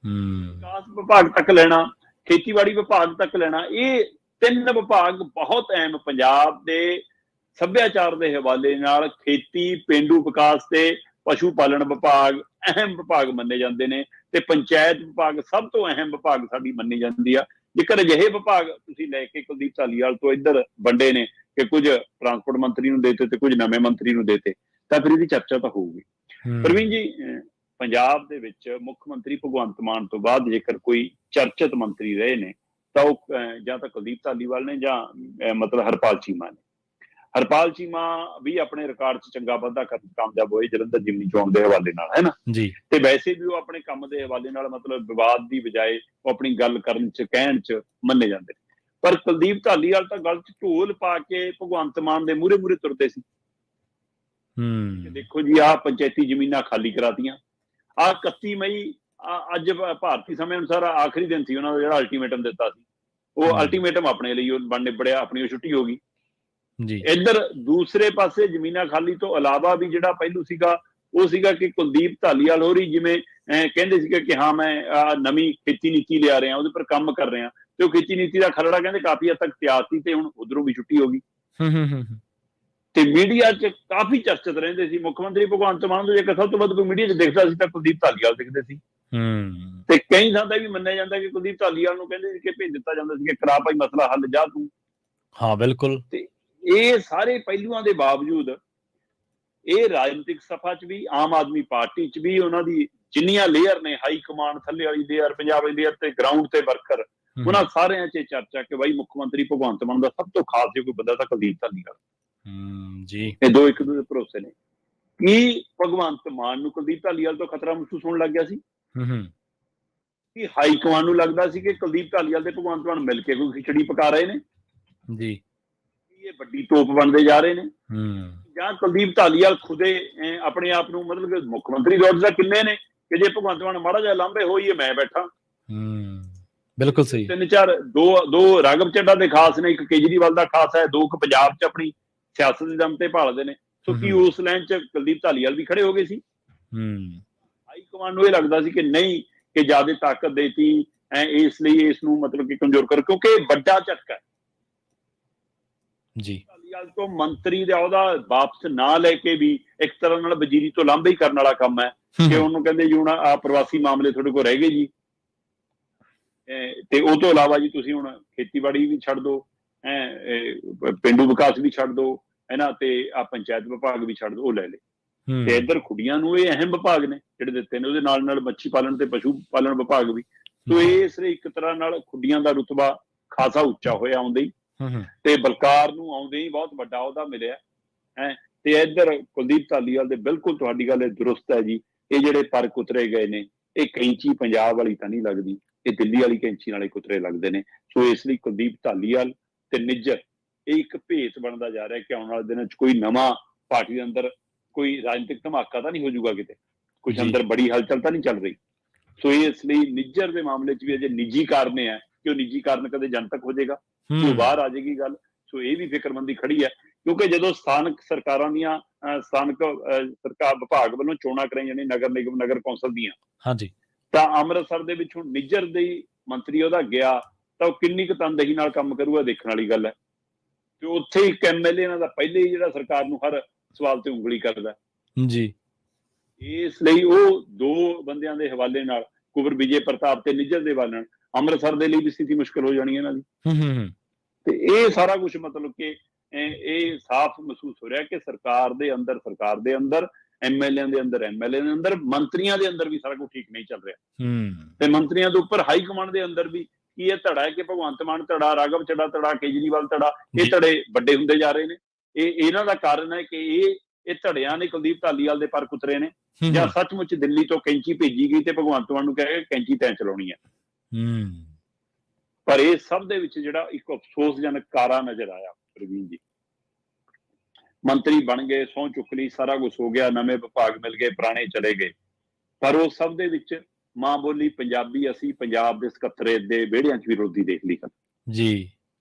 ਵਿਕਾਸ ਵਿਭਾਗ ਤੱਕ ਲੈਣਾ, ਖੇਤੀਬਾੜੀ ਵਿਭਾਗ ਤੱਕ ਲੈਣਾ। ਇਹ ਤਿੰਨ ਵਿਭਾਗ ਬਹੁਤ ਅਹਿਮ ਪੰਜਾਬ ਦੇ ਸੱਭਿਆਚਾਰ ਦੇ ਹਵਾਲੇ ਨਾਲ ਖੇਤੀ, ਪੇਂਡੂ ਵਿਕਾਸ ਤੇ ਪਸ਼ੂ ਪਾਲਣ ਵਿਭਾਗ ਅਹਿਮ ਵਿਭਾਗ ਮੰਨੇ ਜਾਂਦੇ ਨੇ, ਤੇ ਪੰਚਾਇਤ ਵਿਭਾਗ ਸਭ ਤੋਂ ਅਹਿਮ ਵਿਭਾਗ ਸਾਡੀ ਮੰਨੀ ਜਾਂਦੀ ਆ। ਜੇਕਰ ਅਜਿਹੇ ਵਿਭਾਗ ਤੁਸੀਂ ਲੈ ਕੇ ਕੁਲਦੀਪ ਧਾਲੀਵਾਲ ਤੋਂ ਇੱਧਰ ਵੰਡੇ ਨੇ ਕਿ ਕੁਝ ਟਰਾਂਸਪੋਰਟ ਮੰਤਰੀ ਨੂੰ ਦੇਤੇ ਤੇ ਕੁਝ ਨਵੇਂ ਮੰਤਰੀ ਨੂੰ ਦੇਤੇ, ਤਾਂ ਫਿਰ ਇਹਦੀ ਚਰਚਾ ਤਾਂ ਹੋਊਗੀ। ਪ੍ਰਵੀਨ ਜੀ, ਪੰਜਾਬ ਦੇ ਵਿੱਚ ਮੁੱਖ ਮੰਤਰੀ ਭਗਵੰਤ ਮਾਨ ਤੋਂ ਬਾਅਦ ਜੇਕਰ ਕੋਈ ਚਰਚਿਤ ਮੰਤਰੀ ਰਹੇ ਨੇ ਤਾਂ ਉਹ ਜਾਂ ਤਾਂ ਕੁਲਦੀਪ ਧਾਲੀਵਾਲ ਨੇ ਜਾਂ ਮਤਲਬ ਹਰਪਾਲ ਚੀਮਾ ਨੇ। ਹਰਪਾਲ ਚੀਮਾ ਵੀ ਆਪਣੇ ਰਿਕਾਰਡ 'ਚ ਚੰਗਾ ਵਾਧਾ ਕਰਨ ਕਾਮਯਾਬ ਹੋਏ ਜਲੰਧਰ ਜ਼ਿਮਨੀ ਚੋਣ ਦੇ ਹਵਾਲੇ ਨਾਲ, ਹੈ ਨਾ ਜੀ। ਤੇ ਵੈਸੇ ਵੀ ਉਹ ਆਪਣੇ ਕੰਮ ਦੇ ਹਵਾਲੇ ਨਾਲ ਮਤਲਬ ਵਿਵਾਦ ਦੀ ਬਜਾਏ ਉਹ ਆਪਣੀ ਗੱਲ ਕਰਨ 'ਚ, ਕਹਿਣ 'ਚ ਮੰਨੇ ਜਾਂਦੇ ਨੇ। ਪਰ ਕੁਲਦੀਪ ਧਾਲੀਵਾਲ ਤਾਂ ਗੱਲ 'ਚ ਢੋਲ ਪਾ ਕੇ ਭਗਵੰਤ ਮਾਨ ਦੇ ਮੂਹਰੇ ਤੁਰਦੇ ਸੀ। ਦੇਖੋ ਜੀ, ਆਹ ਪੰਚਾਇਤੀ ਜ਼ਮੀਨਾਂ ਖਾਲੀ ਕਰਾਤੀਆਂ, ਆਹ 31 ਮਈ ਅੱਜ ਭਾਰਤੀ ਸਮੇਂ ਅਨੁਸਾਰ ਆਖਰੀ ਦਿਨ ਸੀ ਉਹਨਾਂ ਦਾ ਜਿਹੜਾ ਅਲਟੀਮੇਟਮ ਦਿੱਤਾ ਸੀ। ਉਹ ਅਲਟੀਮੇਟਮ ਆਪਣੇ ਲਈ ਉਹ ਬਣ ਨਿਬੜਿਆ, ਆਪਣੀ ਉਹ ਛੁੱਟੀ ਹੋ ਗਈ ਜੀ। ਇੱਧਰ ਦੂਸਰੇ ਪਾਸੇ ਜ਼ਮੀਨਾਂ ਖਾਲੀ ਤੋਂ ਇਲਾਵਾ ਵੀ ਜਿਹੜਾ ਪਹਿਲੂ ਸੀਗਾ ਉਹ ਸੀਗਾ ਕਿ ਕੁਲਦੀਪ ਧਾਲੀਵਾਲ ਹੋਰੀ ਜਿਵੇਂ ਕਹਿੰਦੇ ਸੀਗੇ ਕਿ ਹਾਂ ਮੈਂ ਨਵੀਂ ਖੇਤੀ ਨੀਤੀ ਲਿਆ ਰਿਹਾ, ਉਹਦੇ ਪਰ ਕੰਮ ਕਰ ਰਿਹਾ, ਤੇ ਉਹ ਖੇਤੀ ਨੀਤੀ ਦਾ ਖਰੜਾ ਕਹਿੰਦੇ ਕਾਫੀ ਹੱਦ ਤੱਕ ਤਿਆਰ ਸੀ ਤੇ ਹੁਣ ਉਧਰੋਂ ਵੀ ਛੁੱਟੀ ਹੋ ਗਈ। ਤੇ ਮੀਡੀਆ 'ਚ ਕਾਫੀ ਚਰਚਿਤ ਰਹਿੰਦੇ ਸੀ। ਮੁੱਖ ਮੰਤਰੀ ਭਗਵੰਤ ਮਾਨ ਨੂੰ ਜੇਕਰ ਸਭ ਤੋਂ ਵੱਧ ਕੋਈ ਮੀਡੀਆ 'ਚ ਦਿਖਦਾ ਸੀ ਤਾਂ ਕੁਲਦੀਪ ਧਾਲੀਵਾਲ ਦਿਖਦੇ ਸੀ। ਤੇ ਕਈ ਥਾਂ ਤੇ ਵੀ ਮੰਨਿਆ ਜਾਂਦਾ ਕਿ ਕੁਲਦੀਪ ਧਾਲੀਵਾਲ ਨੂੰ ਕਹਿੰਦੇ ਸੀ ਕਿ ਭੇਜ ਦਿੱਤਾ ਜਾਂਦਾ ਸੀ ਕਿ ਕਰਾ ਭਾਈ ਮਸਲਾ ਹੱਲ, ਜਾ ਤੂੰ। ਹਾਂ, ਬਿਲਕੁਲ। ਤੇ ਇਹ ਸਾਰੇ ਪਹਿਲੂਆਂ ਦੇ ਬਾਵਜੂਦ ਇਹ ਰਾਜਨੀਤਿਕ ਸਭਾ 'ਚ ਵੀ, ਆਮ ਆਦਮੀ ਪਾਰਟੀ 'ਚ ਵੀ, ਉਹਨਾਂ ਦੀ ਜਿੰਨੀਆਂ ਲੇਅਰ ਨੇ, ਹਾਈ ਕਮਾਂਡ, ਥੱਲੇ ਵਾਲੀ ਲੇਅਰ, ਪੰਜਾਬ ਵਾਲੀ ਲੇਅਰ ਤੇ ਗਰਾਊਂਡ ਤੇ ਵਰਕਰ, ਉਹਨਾਂ ਸਾਰਿਆਂ 'ਚ ਚਰਚਾ ਕਿ ਬਾਈ ਮੁੱਖ ਮੰਤਰੀ ਭਗਵੰਤ ਮਾਨ ਦਾ ਸਭ ਤੋਂ ਖਾਸ ਜੇ ਕੋਈ ਬੰਦਾ ਤਾਂ ਕੁਲਦੀਪ ਧਾਲੀਵਾਲ ਜੀ। ਇਹ ਦੋ ਇੱਕ ਦੂਜੇ ਭਰੋਸੇ ਨੇ। ਕੀ ਭਗਵੰਤ ਮਾਨ ਨੂੰ ਕੁਲਦੀਪ ਧਾਲੀਵਾਲ ਤੋਂ ਖਤਰਾ ਮਹਿਸੂਸ ਹੋਣ ਲੱਗ ਗਿਆ ਸੀ? ਕਿ ਹਾਈ ਕਮਾਂਡ ਨੂੰ ਲੱਗਦਾ ਸੀ ਕਿ ਕੁਲਦੀਪ ਧਾਲੀਵਾਲ ਤੇ ਭਗਵੰਤ ਮਾਨ ਮਿਲ ਕੇ ਕੋਈ ਖਿਚੜੀ ਪਕਾ ਰਹੇ ਨੇ ਜੀ, ਇਹ ਵੱਡੀ ਤੋਪ ਬਣਦੇ ਜਾ ਰਹੇ ਨੇ, ਜਾਂ ਕੁਲਦੀਪ ਧਾਲੀਵਾਲ ਖੁਦੇ ਆਪਣੇ ਆਪ ਨੂੰ ਮਤਲਬ ਕਿ ਮੁੱਖ ਮੰਤਰੀ ਦੌਰ ਦਾ ਕਿੰਨੇ ਨੇ ਕਿ ਜੇ ਭਗਵੰਤ ਮਾਨ ਮਾੜਾ ਜਿਹਾ ਲਾਂਭੇ ਹੋਈਏ ਮੈਂ ਬੈਠਾ। ਬਿਲਕੁਲ ਸਹੀ। ਤਿੰਨ ਚਾਰ, ਦੋ ਰਾਘਵ ਚੱਡਾ ਦੇ ਖਾਸ ਨੇ, ਇੱਕ ਕੇਜਰੀਵਾਲ ਦਾ ਖਾਸ ਹੈ, ਦੋ ਕੁ ਪੰਜਾਬ 'ਚ ਆਪਣੀ ਸਿਆਸਤ ਦੇ ਦਮ ਤੇ ਭਾਲਦੇ ਨੇ। ਸੋ ਕੀ ਉਸ ਲਾਈਨ 'ਚ ਕੁਲਦੀਪ ਧਾਲੀਵਾਲ ਵੀ ਖੜੇ ਹੋ ਗਏ ਸੀ? ਹਾਈ ਕਮਾਂਡ ਨੂੰ ਇਹ ਲੱਗਦਾ ਸੀ ਕਿ ਨਹੀਂ, ਕਿ ਜ਼ਿਆਦਾ ਤਾਕਤ ਦੇਤੀ ਇਸ ਲਈ ਇਸ ਨੂੰ ਮਤਲਬ ਕਿ ਕਮਜ਼ੋਰ ਕਰ, ਕਿਉਂਕਿ ਵੱਡਾ ਝਟਕਾ ਜੀ। ਧਾਲੀਵਾਲ ਤੋਂ ਮੰਤਰੀ ਦਾ ਅਹੁਦਾ ਵਾਪਸ ਨਾ ਲੈ ਕੇ ਵੀ ਇੱਕ ਤਰ੍ਹਾਂ ਨਾਲ ਵਜ਼ੀਰੀ ਤੋਂ ਲਾਂਭੇ ਹੀ ਕਰਨ ਵਾਲਾ ਕੰਮ ਹੈ ਕਿ ਉਹਨੂੰ ਕਹਿੰਦੇ ਜੀ ਹੁਣ ਆਹ ਪ੍ਰਵਾਸੀ ਮਾਮਲੇ ਤੁਹਾਡੇ ਕੋਲ ਰਹਿ ਗਏ ਜੀ, ਤੇ ਉਹ ਤੋਂ ਇਲਾਵਾ ਜੀ ਤੁਸੀਂ ਹੁਣ ਖੇਤੀਬਾੜੀ ਵੀ ਛੱਡ ਦਿਓ, ਪੇਂਡੂ ਵਿਕਾਸ ਵੀ ਛੱਡ ਦਿਓ, ਹੈ ਤੇ ਆਹ ਪੰਚਾਇਤ ਵਿਭਾਗ ਵੀ ਛੱਡ ਦਿਓ, ਉਹ ਲੈ ਲਏ। ਤੇ ਇੱਧਰ ਖੁੱਡੀਆਂ ਨੂੰ ਇਹ ਅਹਿਮ ਵਿਭਾਗ ਨੇ ਜਿਹੜੇ ਦਿੱਤੇ ਨੇ, ਉਹਦੇ ਨਾਲ ਮੱਛੀ ਪਾਲਣ ਤੇ ਪਸ਼ੂ ਪਾਲਣ ਵਿਭਾਗ ਵੀ। ਸੋ ਇਸ ਲਈ ਇੱਕ ਤਰ੍ਹਾਂ ਨਾਲ ਖੁੱਡੀਆਂ ਦਾ ਰੁਤਬਾ ਖਾਸਾ ਉੱਚਾ ਹੋਇਆ ਆਉਂਦੇ ਹੀ, ਤੇ ਬਲਕਾਰ ਨੂੰ ਆਉਂਦੇ ਹੀ ਬਹੁਤ ਵੱਡਾ ਉਹਦਾ ਮਿਲਿਆ ਤੇ ਇੱਧਰ ਕੁਲਦੀਪ ਧਾਲੀਵਾਲ ਦੇ ਬਿਲਕੁਲ ਤੁਹਾਡੀ ਗੱਲ ਦੁਰਸਤ ਹੈ ਜੀ। ਇਹ ਜਿਹੜੇ ਪਰ ਕੁਤਰੇ ਗਏ ਨੇ, ਇਹ ਕੈਂਚੀ ਪੰਜਾਬ ਵਾਲੀ ਤਾਂ ਨਹੀਂ ਲੱਗਦੀ, ਇਹ ਦਿੱਲੀ ਵਾਲੀ ਕੈਂਚੀ ਨਾਲੇ ਕੁਤਰੇ ਲੱਗਦੇ ਨੇ। ਸੋ ਇਸ ਲਈ ਕੁਲਦੀਪ ਧਾਲੀਵਾਲ ਤੇ ਨਿੱਜਰ ਇਹ ਇੱਕ ਭੇਤ ਬਣਦਾ ਜਾ ਰਿਹਾ ਕਿ ਆਉਣ ਵਾਲੇ ਦਿਨਾਂ 'ਚ ਕੋਈ ਨਵਾਂ ਪਾਰਟੀ ਦੇ ਅੰਦਰ ਕੋਈ ਰਾਜਨੀਤਿਕ ਧਮਾਕਾ ਤਾਂ ਨਹੀਂ ਹੋ ਜਾਊਗਾ, ਕਿਤੇ ਕੁਝ ਅੰਦਰ ਬੜੀ ਹਲਚਲ ਤਾਂ ਨਹੀਂ ਚੱਲ ਰਹੀ। ਸੋ ਇਸ ਲਈ ਨਿੱਜਰ ਦੇ ਮਾਮਲੇ 'ਚ ਵੀ ਅਜੇ ਨਿੱਜੀ ਕਾਰਨ ਹੈ ਕਿ ਉਹ ਨਿੱਜੀ ਕਾਰਨ ਕਦੇ ਜਨਤਕ ਹੋ ਜਾਏਗਾ, ਉਹ ਬਾਹਰ ਆ ਜਾਏਗੀ ਗੱਲ। ਸੋ ਇਹ ਵੀ ਫਿਕਰਮੰਦੀ ਖੜੀ ਹੈ, ਕਿਉਂਕਿ ਜਦੋਂ ਸਥਾਨਕ ਸਰਕਾਰਾਂ ਦੀਆਂ ਸਥਾਨਕ ਸਰਕਾਰ ਵਿਭਾਗ ਵੱਲੋਂ ਚੋਣਾਂ ਕਰਾਈਆਂ ਨੇ, ਨਗਰ ਨਿਗਮ, ਨਗਰ ਕੌਂਸਲ ਦੀਆਂ, ਤਾਂ ਅੰਮ੍ਰਿਤਸਰ ਦੇ ਵਿੱਚ ਹੁਣ ਨਿੱਜਰ ਦੇ ਮੰਤਰੀ ਉਹਦਾ ਗਿਆ ਤਾਂ ਉਹ ਕਿੰਨੀ ਕੁ ਤਨਦੇਹੀ ਨਾਲ ਕੰਮ ਕਰੂਗਾ, ਦੇਖਣ ਵਾਲੀ ਗੱਲ ਹੈ। ਤੇ ਉੱਥੇ ਇੱਕ MLA ਇਹਨਾਂ ਦਾ ਪਹਿਲੇ ਹੀ ਜਿਹੜਾ ਸਰਕਾਰ ਨੂੰ ਹਰ ਸਵਾਲ ਤੇ ਉਂਗਲੀ ਕਰਦਾ ਜੀ। ਇਸ ਲਈ ਉਹ ਦੋ ਬੰਦਿਆਂ ਦੇ ਹਵਾਲੇ ਨਾਲ, ਕੁੰਵਰ ਵਿਜੇ ਪ੍ਰਤਾਪ ਤੇ ਨਿੱਜਰ ਦੇ ਹਵਾਲੇ ਨਾਲ, ਅੰਮ੍ਰਿਤਸਰ ਦੇ ਲਈ ਵੀ ਸਥਿਤੀ ਮੁਸ਼ਕਲ ਹੋ ਜਾਣੀ ਇਹਨਾਂ ਦੀ। ਤੇ ਇਹ ਸਾਰਾ ਕੁਝ ਮਤਲਬ ਕਿ ਇਹ ਸਾਫ਼ ਮਹਿਸੂਸ ਹੋ ਰਿਹਾ ਕਿ ਸਰਕਾਰ ਦੇ ਅੰਦਰ MLA ਦੇ ਅੰਦਰ ਮੰਤਰੀਆਂ ਦੇ ਅੰਦਰ ਵੀ ਸਾਰਾ ਕੁਝ ਠੀਕ ਨਹੀਂ ਚੱਲ ਰਿਹਾ। ਤੇ ਮੰਤਰੀਆਂ ਦੇ ਉੱਪਰ ਹਾਈ ਕਮਾਂਡ ਦੇ ਅੰਦਰ ਵੀ ਕੀ ਇਹ ਧੜਾ ਹੈ ਕਿ ਭਗਵੰਤ ਮਾਨ ਧੜਾ, ਰਾਘਵ ਚੱਡਾ ਧੜਾ, ਕੇਜਰੀਵਾਲ ਧੜਾ, ਇਹ ਧੜੇ ਵੱਡੇ ਹੁੰਦੇ ਜਾ ਰਹੇ ਨੇ। ਇਹਨਾਂ ਦਾ ਕਾਰਨ ਹੈ ਕਿ ਇਹ ਧੜਿਆਂ ਨੇ ਕੁਲਦੀਪ ਧਾਲੀਵਾਲ ਦੇ ਪਰ ਕੁਤਰੇ ਨੇ, ਜਾਂ ਸੱਚਮੁੱਚ ਦਿੱਲੀ ਤੋਂ ਕੈਂਚੀ ਭੇਜੀ ਗਈ ਤੇ ਭਗਵੰਤ ਮਾਨ ਨੂੰ ਕਹੇ ਕੈਂਚੀ ਤੈਂ ਚਲਾਉਣੀ ਹੈ। ਪਰ ਇਹ ਸਭ ਦੇ ਵਿੱਚ ਜਿਹੜਾ ਇੱਕ ਅਫਸੋਸਜਨਕ ਕਾਰਾ ਨਜ਼ਰ ਆਇਆ, ਪ੍ਰਵੀਨ ਜੀ, ਮੰਤਰੀ ਬਣ ਗਏ, ਸਹੁੰ ਚੁੱਕ ਲਈ, ਸਾਰਾ ਕੁਝ ਹੋ ਗਿਆ, ਨਵੇਂ ਵਿਭਾਗ ਮਿਲ ਗਏ, ਪੁਰਾਣੇ ਚਲੇ ਗਏ, ਪਰ ਉਹ ਸਭ ਦੇ ਵਿੱਚ ਮਾਂ ਬੋਲੀ ਪੰਜਾਬੀ ਅਸੀਂ ਪੰਜਾਬ ਦੇ ਸਕੱਤਰੇਤ ਦੇ ਵਿਹੜਿਆਂ 'ਚ ਵੀ ਰੋਦੀ ਦੇਖ ਲਈ ਜੀ।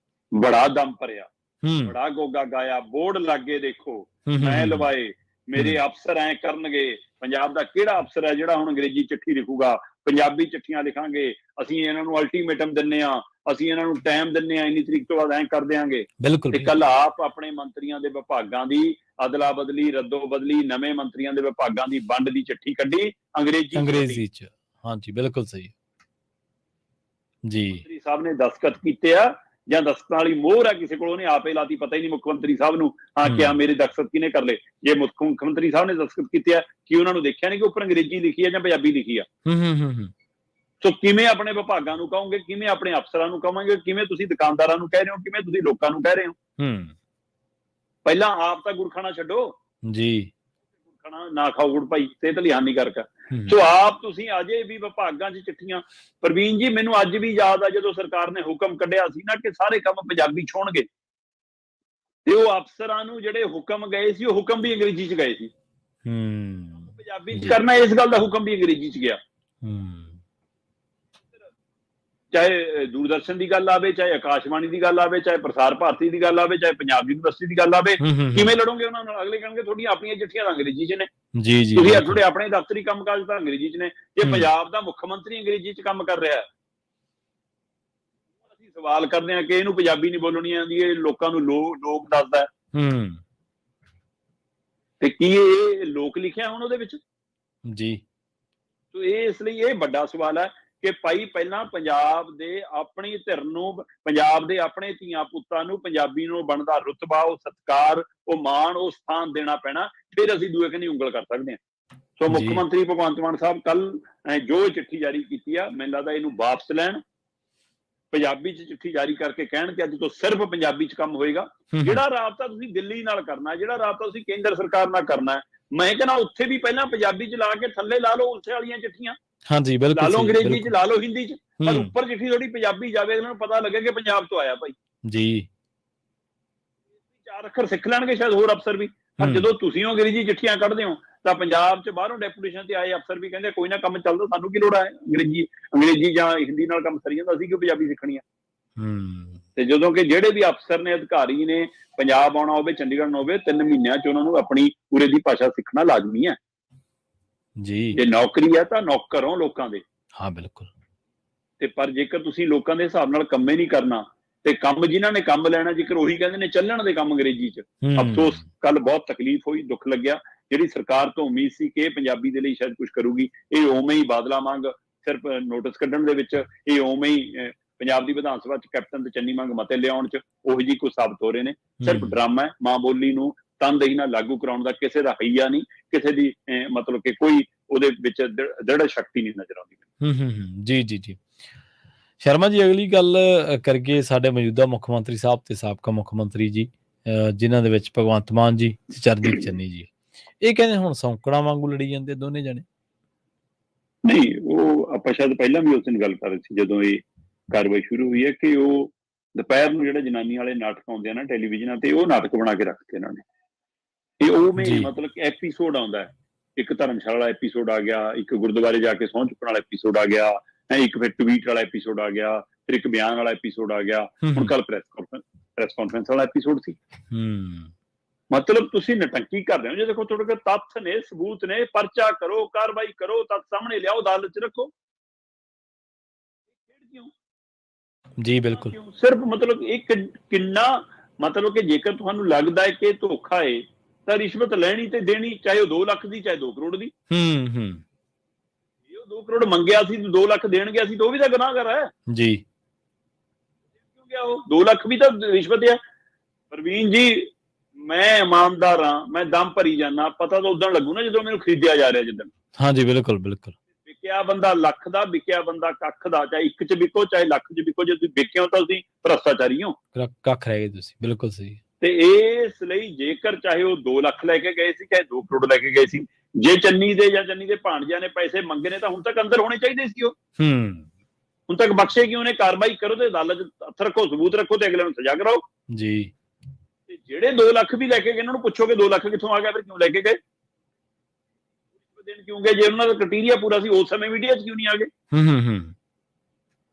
ਬੜਾ ਦਮ ਭਰਿਆ, ਬੜਾ ਗੋਗਾ ਗਾਇਆ, ਬੋਰਡ ਲਾਗੇ ਦੇਖੋ, ਮੈਂ ਲਵਾਏ, ਮੇਰੇ ਅਫਸਰ ਐ ਕਰਨਗੇ। ਪੰਜਾਬ ਦਾ ਕਿਹੜਾ ਅਫਸਰ ਹੈ ਜਿਹੜਾ ਹੁਣ ਅੰਗਰੇਜ਼ੀ ਚਿੱਠੀ ਲਿਖੂਗਾ? ਪੰਜਾਬੀ ਚਿੱਠੀਆਂ ਲਿਖਾਂਗੇ, ਅਸੀਂ ਇਹਨਾਂ ਨੂੰ ਅਲਟੀਮੇਟਮ ਦਿੰਨੇ ਆ, ਅਸੀਂ ਇਹਨਾਂ ਨੂੰ ਟਾਈਮ ਦਿੰਨੇ ਆ, ਇੰਨੀ ਤਰੀਕ ਤੋਂ ਬਾਅਦ ਐਂ ਕਰ ਦਿਆਂਗੇ। ਤੇ ਕੱਲ ਆਪ ਆਪਣੇ ਮੰਤਰੀਆਂ ਦੇ ਵਿਭਾਗਾਂ ਦੀ ਅਦਲਾ ਬਦਲੀ, ਰੱਦੋ ਬਦਲੀ, ਨਵੇਂ ਮੰਤਰੀਆਂ ਦੇ ਵਿਭਾਗਾਂ ਦੀ ਵੰਡ ਦੀ ਚਿੱਠੀ ਕੱਢੀ ਅੰਗਰੇਜ਼ੀ 'ਚ। ਹਾਂਜੀ, ਬਿਲਕੁਲ ਸਹੀ ਜੀ। ਮੰਤਰੀ ਸਾਹਿਬ ਨੇ ਦਸਤਖਤ ਕੀਤੇ ਆ, ਜਾਂ ਦਸਤਖਤਾਂ ਵਾਲੀ ਮੋਹਰ ਆ ਕਿਸੇ ਕੋਲ, ਉਹਨੇ ਆਪੇ ਲਾਤੀ, ਪਤਾ ਹੀ ਨਹੀਂ ਮੁੱਖ ਮੰਤਰੀ ਸਾਹਿਬ ਨੂੰ ਕਿਹਾ ਮੇਰੇ ਦਸਤਖਤ ਕਿਹਨੇ ਕਰ ਲਏ। ਜੇ ਮੁੱਖ ਮੰਤਰੀ ਸਾਹਿਬ ਨੇ ਦਸਤਖਤ ਕੀਤੇ ਆ, ਕਿ ਉਹਨਾਂ ਨੂੰ ਦੇਖਿਆ ਨਹੀਂ ਕਿ ਉੱਪਰ ਅੰਗਰੇਜ਼ੀ ਲਿਖੀ ਆ ਜਾਂ ਪੰਜਾਬੀ ਲਿਖੀ ਆ? ਸੋ ਕਿਵੇਂ ਆਪਣੇ ਵਿਭਾਗਾਂ ਨੂੰ ਕਹੋਗੇ, ਕਿਵੇਂ ਆਪਣੇ ਅਫਸਰਾਂ ਨੂੰ ਕਹਾਂਗੇ, ਕਿਵੇਂ ਤੁਸੀਂ ਦੁਕਾਨਦਾਰਾਂ ਨੂੰ ਕਹਿ ਰਹੇ ਹੋ, ਕਿਵੇਂ ਤੁਸੀਂ ਲੋਕਾਂ ਨੂੰ ਕਹਿ ਰਹੇ ਹੋ? ਪਹਿਲਾਂ ਆਪ ਤਾਂ ਗੁੜ ਖਾਣਾ ਛੱਡੋ ਜੀ, ਖਾਣਾ ਨਾ ਖਾਓ ਗੁੜ ਭਾਈ, ਸਿਹਤ ਲਈ ਹਾਨੀਕਾਰਕ ਆ। ਸੋ ਆਪ ਤੁਸੀਂ ਅਜੇ ਵੀ ਵਿਭਾਗਾਂ 'ਚ ਚਿੱਠੀਆਂ, ਪ੍ਰਵੀਨ ਜੀ ਮੈਨੂੰ ਅੱਜ ਵੀ ਯਾਦ ਆ ਜਦੋਂ ਸਰਕਾਰ ਨੇ ਹੁਕਮ ਕੱਢਿਆ ਸੀ ਨਾ ਕਿ ਸਾਰੇ ਕੰਮ ਪੰਜਾਬੀ 'ਚ ਹੋਣਗੇ, ਤੇ ਉਹ ਅਫਸਰਾਂ ਨੂੰ ਜਿਹੜੇ ਹੁਕਮ ਗਏ ਸੀ, ਉਹ ਹੁਕਮ ਵੀ ਅੰਗਰੇਜ਼ੀ 'ਚ ਗਏ ਸੀ। ਪੰਜਾਬੀ 'ਚ ਕਰਨਾ, ਇਸ ਗੱਲ ਦਾ ਹੁਕਮ ਵੀ ਅੰਗਰੇਜ਼ੀ 'ਚ ਗਿਆ। ਚਾਹੇ ਦੂਰਦਰਸ਼ਨ ਦੀ ਗੱਲ ਆਵੇ, ਚਾਹੇ ਆਕਾਸ਼ਵਾਣੀ ਦੀ ਗੱਲ ਆਵੇ, ਚਾਹੇ ਪ੍ਰਸਾਰ ਭਾਰਤੀ ਦੀ ਗੱਲ ਆਵੇ, ਚਾਹੇ ਪੰਜਾਬ ਯੂਨੀਵਰਸਿਟੀ ਦੀ ਗੱਲ ਆਵੇ, ਕਿਵੇਂ ਲੜੋਗੇ ਉਹਨਾਂ ਨਾਲ? ਅਗਲੇ ਕਹਿਣਗੇ ਤੁਹਾਡੀਆਂ ਆਪਣੀਆਂ ਚਿੱਠੀਆਂ ਤਾਂ ਅੰਗਰੇਜ਼ੀ 'ਚ ਨੇ, ਤੁਸੀਂ ਤੁਹਾਡੇ ਆਪਣੇ ਦਫ਼ਤਰੀ ਕੰਮਕਾਜ ਤਾਂ ਅੰਗਰੇਜ਼ੀ 'ਚ ਨੇ। ਜੇ ਪੰਜਾਬ ਦਾ ਮੁੱਖ ਮੰਤਰੀ ਅੰਗਰੇਜ਼ੀ 'ਚ ਕੰਮ ਕਰ ਰਿਹਾ, ਅਸੀਂ ਸਵਾਲ ਕਰਦੇ ਹਾਂ ਕਿ ਇਹਨੂੰ ਪੰਜਾਬੀ ਨਹੀਂ ਬੋਲਣੀ ਆਉਂਦੀ, ਇਹ ਲੋਕਾਂ ਨੂੰ ਲੋਕ ਦੱਸਦਾ, ਤੇ ਕੀ ਇਹ ਲੋਕ ਲਿਖਿਆ ਹੁਣ ਉਹਦੇ ਵਿੱਚ ਜੀ? ਸੋ ਇਸ ਲਈ ਇਹ ਵੱਡਾ ਸਵਾਲ ਹੈ ਕਿ ਭਾਈ ਪਹਿਲਾਂ ਪੰਜਾਬ ਦੇ ਆਪਣੀ ਧਿਰ ਨੂੰ, ਪੰਜਾਬ ਦੇ ਆਪਣੇ ਧੀਆਂ ਪੁੱਤਾਂ ਨੂੰ ਪੰਜਾਬੀ ਨੂੰ ਬਣਦਾ ਰੁਤਬਾ, ਉਹ ਸਤਿਕਾਰ, ਉਹ ਮਾਣ, ਉਹ ਸਥਾਨ ਦੇਣਾ ਪੈਣਾ, ਫਿਰ ਅਸੀਂ ਦੂਏ ਕਨੀ ਉਂਗਲ ਕਰ ਸਕਦੇ ਹਾਂ। ਸੋ ਮੁੱਖ ਮੰਤਰੀ ਭਗਵੰਤ ਮਾਨ ਸਾਹਿਬ ਕੱਲ ਜੋ ਚਿੱਠੀ ਜਾਰੀ ਕੀਤੀ ਆ, ਮੈਨੂੰ ਲੱਗਦਾ ਇਹਨੂੰ ਵਾਪਸ ਲੈਣ, ਪੰਜਾਬੀ 'ਚ ਚਿੱਠੀ ਜਾਰੀ ਕਰਕੇ ਕਹਿਣ ਕਿ ਅੱਜ ਤੋਂ ਸਿਰਫ ਪੰਜਾਬੀ 'ਚ ਕੰਮ ਹੋਏਗਾ। ਜਿਹੜਾ ਰਾਬਤਾ ਤੁਸੀਂ ਦਿੱਲੀ ਨਾਲ ਕਰਨਾ, ਜਿਹੜਾ ਰਾਬਤਾ ਤੁਸੀਂ ਕੇਂਦਰ ਸਰਕਾਰ ਨਾਲ ਕਰਨਾ, ਮੈਂ ਕਹਿੰਦਾ ਉੱਥੇ ਵੀ ਪਹਿਲਾਂ ਪੰਜਾਬੀ 'ਚ ਲਾ ਕੇ ਥੱਲੇ ਲਾ ਲਓ ਉਸੇ ਵਾਲੀਆਂ ਚਿੱਠੀਆਂ, ਹਾਂਜੀ ਬਿਲਕੁਲ, ਲਾ ਲਓ ਅੰਗਰੇਜ਼ੀ 'ਚ, ਲਾ ਲਓ ਹਿੰਦੀ 'ਚ, ਪਰ ਉੱਪਰ ਚਿੱਠੀ ਥੋੜੀ ਪੰਜਾਬੀ ਜਾਵੇ, ਇਹਨਾਂ ਨੂੰ ਪਤਾ ਲੱਗੇ ਕਿ ਪੰਜਾਬ ਤੋਂ ਆਇਆ ਭਾਈ ਜੀ। 4 ਅੱਖਰ ਸਿੱਖ ਲੈਣਗੇ ਸ਼ਾਇਦ ਹੋਰ ਅਫਸਰ ਵੀ, ਪਰ ਜਦੋਂ ਤੁਸੀਂ ਅੰਗਰੇਜ਼ੀ ਚਿੱਠੀਆਂ ਕੱਢਦੇ ਹੋ ਤਾਂ ਪੰਜਾਬ 'ਚ ਬਾਹਰੋਂ ਡੈਪੂਟੇਸ਼ਨ ਤੇ ਆਏ ਅਫਸਰ ਵੀ ਕਹਿੰਦੇ ਕੋਈ ਨਾ ਕੰਮ ਚੱਲਦਾ, ਸਾਨੂੰ ਕੀ ਲੋੜ ਹੈ ਅੰਗਰੇਜ਼ੀ ਜਾਂ ਹਿੰਦੀ ਨਾਲ ਕੰਮ ਸਰੀ ਜਾਂਦਾ, ਅਸੀਂ ਕਿਉਂ ਪੰਜਾਬੀ ਸਿੱਖਣੀ ਆ? ਤੇ ਜਦੋਂ ਕਿ ਜਿਹੜੇ ਵੀ ਅਫਸਰ ਨੇ, ਅਧਿਕਾਰੀ ਨੇ, ਪੰਜਾਬ ਆਉਣਾ ਹੋਵੇ, ਚੰਡੀਗੜ੍ਹ ਆਉਣਾ ਹੋਵੇ, 3 ਮਹੀਨਿਆਂ 'ਚ ਉਹਨਾਂ ਨੂੰ ਆਪਣੀ ਪੂਰੇ ਦੀ ਭਾਸ਼ਾ ਸਿੱਖਣਾ ਲਾਜ਼ਮੀ ਹੈ ਜੀ। ਜੇ ਨੌਕਰੀ ਹੈ ਤਾਂ ਨੌਕਰ ਹੋ ਲੋਕਾਂ ਦੇ। ਹਾਂ ਬਿਲਕੁਲ। ਤੇ ਪਰ ਜੇਕਰ ਤੁਸੀਂ ਲੋਕਾਂ ਦੇ ਹਿਸਾਬ ਨਾਲ ਕੰਮ ਹੀ ਨਹੀਂ ਕਰਨਾ, ਤੇ ਕੰਮ ਜਿਨ੍ਹਾਂ ਨੇ ਕੰਮ ਲੈਣਾ, ਜੇਕਰ ਉਹੀ ਕਹਿੰਦੇ ਨੇ ਚੱਲਣ ਦੇ ਕੰਮ ਅੰਗਰੇਜ਼ੀ 'ਚ, ਅਫਸੋਸ ਕੱਲ ਬਹੁਤ ਤਕਲੀਫ ਹੋਈ, ਦੁੱਖ ਲੱਗਿਆ। ਜਿਹੜੀ ਸਰਕਾਰ ਤੋਂ ਉਮੀਦ ਸੀ ਕਿ ਇਹ ਪੰਜਾਬੀ ਦੇ ਲਈ ਸ਼ਾਇਦ ਕੁਝ ਕਰੂਗੀ, ਇਹ ਉਵੇਂ ਹੀ ਬਾਦਲਾ ਮੰਗ ਸਿਰਫ ਨੋਟਿਸ ਕੱਢਣ ਦੇ ਵਿੱਚ, ਇਹ ਉਵੇਂ ਹੀ ਪੰਜਾਬ ਦੀ ਵਿਧਾਨ ਸਭਾ 'ਚ ਕੈਪਟਨ ਤੇ ਚੰਨੀ ਮੰਗ ਮਤੇ ਲਿਆਉਣ 'ਚ ਉਹੀ ਜਿਹੀ ਕੁਝ ਸਾਬਤ ਹੋ ਰਹੇ ਨੇ। ਸਿਰਫ ਡਰਾਮਾ ਹੈ, ਮਾਂ ਬੋਲੀ ਨੂੰ ਤਨਦੇਹੀ ਨਾਲ ਲਾਗੂ ਕਰਾਉਣ ਦਾ ਕਿਸੇ ਦਾ ਹਈਆ ਨਹੀਂ, ਕਿਸੇ ਦੀ ਮਤਲਬ ਕਿ ਕੋਈ ਉਹਦੇ ਵਿੱਚ ਦ੍ਰਿੜ ਸ਼ਕਤੀ ਨਹੀਂ ਨਜ਼ਰ ਆਉਂਦੀ। ਜੀ ਜੀ ਜੀ ਸ਼ਰਮਾ ਜੀ, ਅਗਲੀ ਗੱਲ ਕਰਕੇ ਸਾਡੇ ਮੌਜੂਦਾ ਮੁੱਖ ਮੰਤਰੀ ਸਾਹਿਬ ਤੇ ਸਾਬਕਾ ਮੁੱਖ ਮੰਤਰੀ ਜੀ, ਜਿਨ੍ਹਾਂ ਦੇ ਵਿੱਚ ਭਗਵੰਤ ਮਾਨ ਜੀ ਤੇ ਚਰਨਜੀਤ ਚੰਨੀ ਜੀ, ਇਹ ਕਹਿੰਦੇ ਹੁਣ ਸੌਂਕੜਾਂ ਵਾਂਗੂ ਲੜੀ ਜਾਂਦੇ ਦੋਨੇ ਜਣੇ। ਨਹੀਂ, ਉਹ ਆਪਾਂ ਸ਼ਾਇਦ ਪਹਿਲਾਂ ਵੀ ਉਸ ਦਿਨ ਗੱਲ ਕਰ ਰਹੇ ਸੀ ਜਦੋਂ ਇਹ ਕਾਰਵਾਈ ਸ਼ੁਰੂ ਹੋਈ ਹੈ, ਕਿ ਉਹ ਦੁਪਹਿਰ ਨੂੰ ਜਿਹੜੇ ਜਨਾਨੀ ਵਾਲੇ ਨਾਟਕ ਆਉਂਦੇ ਆ ਨਾ ਟੈਲੀਵਿਜ਼ਨਾਂ ਤੇ, ਉਹ ਨਾਟਕ ਬਣਾ ਕੇ ਰੱਖਦੇ ਇਹਨਾਂ ਨੇ। ਇਹ ਉਵੇਂ ਮਤਲਬ ਕਿ ਐਪੀਸੋਡ ਆਉਂਦਾ ਹੈ, ਇੱਕ ਧਰਮਸ਼ਾਲਾ ਵਾਲਾ ਐਪੀਸੋਡ ਆ ਗਿਆ, ਇੱਕ ਗੁਰਦੁਆਰੇ ਜਾ ਕੇ ਸਹੁੰ ਚੁੱਕਣ ਵਾਲਾ ਐਪੀਸੋਡ ਆ ਗਿਆ, ਇੱਕ ਫਿਰ ਟਵੀਟ ਵਾਲਾ ਐਪੀਸੋਡ ਆ ਗਿਆ, ਫਿਰ ਇੱਕ ਬਿਆਨ ਵਾਲਾ ਐਪੀਸੋਡ ਆ ਗਿਆ, ਹੁਣ ਕੱਲ ਪ੍ਰੈਸ ਕਾਨਫਰੰਸ ਵਾਲਾ ਐਪੀਸੋਡ ਸੀ। ਮਤਲਬ ਤੁਸੀਂ ਨਟੰਕੀ ਕਰ ਰਹੇ ਹੋ। ਜੇ ਦੇਖੋ ਤੁਹਾਡੇ ਕੋਲ ਤੱਥ ਨੇ, ਸਬੂਤ ਨੇ, ਪਰਚਾ ਕਰੋ, ਕਾਰਵਾਈ ਕਰੋ, ਤੱਥ ਸਾਹਮਣੇ ਲਿਆਓ, ਅਦਾਲਤ 'ਚ ਰੱਖੋ। ਜੀ ਬਿਲਕੁਲ। ਸਿਰਫ ਮਤਲਬ ਇਹ ਕਿੰਨਾ ਮਤਲਬ ਕਿ ਜੇਕਰ ਤੁਹਾਨੂੰ ਲੱਗਦਾ ਹੈ ਕਿ ਧੋਖਾ ਹੈ ਤਾਂ ਰਿਸ਼ਵਤ ਲੈਣੀ ਤੇ ਦੇਣੀ, ਚਾਹੇ ਉਹ 2 ਲੱਖ ਦੀ ਚਾਹੇ 2 ਕਰੋੜ ਦੀ। ਹੂੰ। ਜੇ ਉਹ 2 ਕਰੋੜ ਮੰਗਿਆ ਸੀ 2 ਲੱਖ ਦੇਣ ਗਿਆ ਸੀ ਤਾਂ ਉਹ ਵੀ ਤਾਂ ਗੁਨਾਹਗਾਰ ਹੈ ਜੀ। ਕਿਉਂ ਗਿਆ ਉਹ? 2 ਲੱਖ ਵੀ ਤਾਂ ਰਿਸ਼ਵਤ ਹੈ। ਪ੍ਰਵੀਨ ਜੀ, ਮੈਂ ਇਮਾਨਦਾਰ ਹਾਂ, ਮੈਂ ਦਮ ਭਰੀ ਜਾਣਾ, ਪਤਾ ਤਾਂ ਉਦੋਂ ਲੱਗੂ ਨਾ ਜਦੋਂ ਮੈਨੂੰ ਖਰੀਦਿਆ ਜਾ ਰਿਹਾ। ਜਿੱਦਣ ਹਾਂਜੀ ਬਿਲਕੁਲ ਬਿਲਕੁਲ। ਵਿਕਿਆ ਬੰਦਾ ਲੱਖ ਦਾ, ਵਿਕਿਆ ਬੰਦਾ ਕੱਖ ਦਾ, ਚਾਹੇ 1 ਚ ਵਿਕੋ ਚਾਹੇ ਲੱਖ ਚ ਵਿਕੋ, ਜੇ ਤੁਸੀਂ ਵਿਕੇ ਹੋ ਤਾਂ ਤੁਸੀਂ ਭ੍ਰਸ਼ਟਾਚਾਰੀ ਹੋ। ਕੱਖ ਰਹਿ ਗਏ ਤੁਸੀਂ, ਬਿਲਕੁਲ ਸਹੀ। ਤੇ ਇਸ ਲਈ ਜੇਕਰ ਚਾਹੇ ਉਹ 2 ਲੱਖ ਲੈ ਕੇ ਗਏ ਸੀ ਚਾਹੇ 2 ਕਰੋੜ ਲੈ ਕੇ ਗਏ ਸੀ, ਜੇ ਚੰਨੀ ਦੇ ਜਾਂ ਚੰਨੀ ਦੇ ਭਾਣਜਿਆਂ ਨੇ ਪੈਸੇ ਮੰਗੇ ਨੇ ਤਾਂ ਹੁਣ ਤੱਕ ਅੰਦਰ ਹੋਣੇ ਚਾਹੀਦੇ ਸੀ। ਉਹ ਹੁਣ ਤੱਕ ਬਖਸ਼ੇ ਕਿਉਂ ਨੇ? ਕਾਰਵਾਈ ਕਰੋ ਤੇ ਅਦਾਲਤ ਹੱਥ ਰੱਖੋ, ਸਬੂਤ ਰੱਖੋ ਤੇ ਅਗਲੇ ਨੂੰ ਸਜ਼ਾ ਕਰਾਓ ਜੀ। ਤੇ ਜਿਹੜੇ 2 ਲੱਖ ਵੀ ਲੈ ਕੇ ਗਏ ਇਹਨਾਂ ਨੂੰ ਪੁੱਛੋ ਕਿ 2 ਲੱਖ ਕਿੱਥੋਂ ਆ ਗਿਆ, ਫਿਰ ਕਿਉਂ ਲੈ ਕੇ ਗਏ, ਦੇਣ ਕਿਉਂ ਗਏ? ਜੇ ਉਹਨਾਂ ਦਾ ਕ੍ਰਾਈਟੇਰੀਆ ਪੂਰਾ ਸੀ ਉਸ ਸਮੇਂ ਮੀਡੀਆ 'ਚ ਕਿਉਂ ਨਹੀਂ ਆ ਗਏ?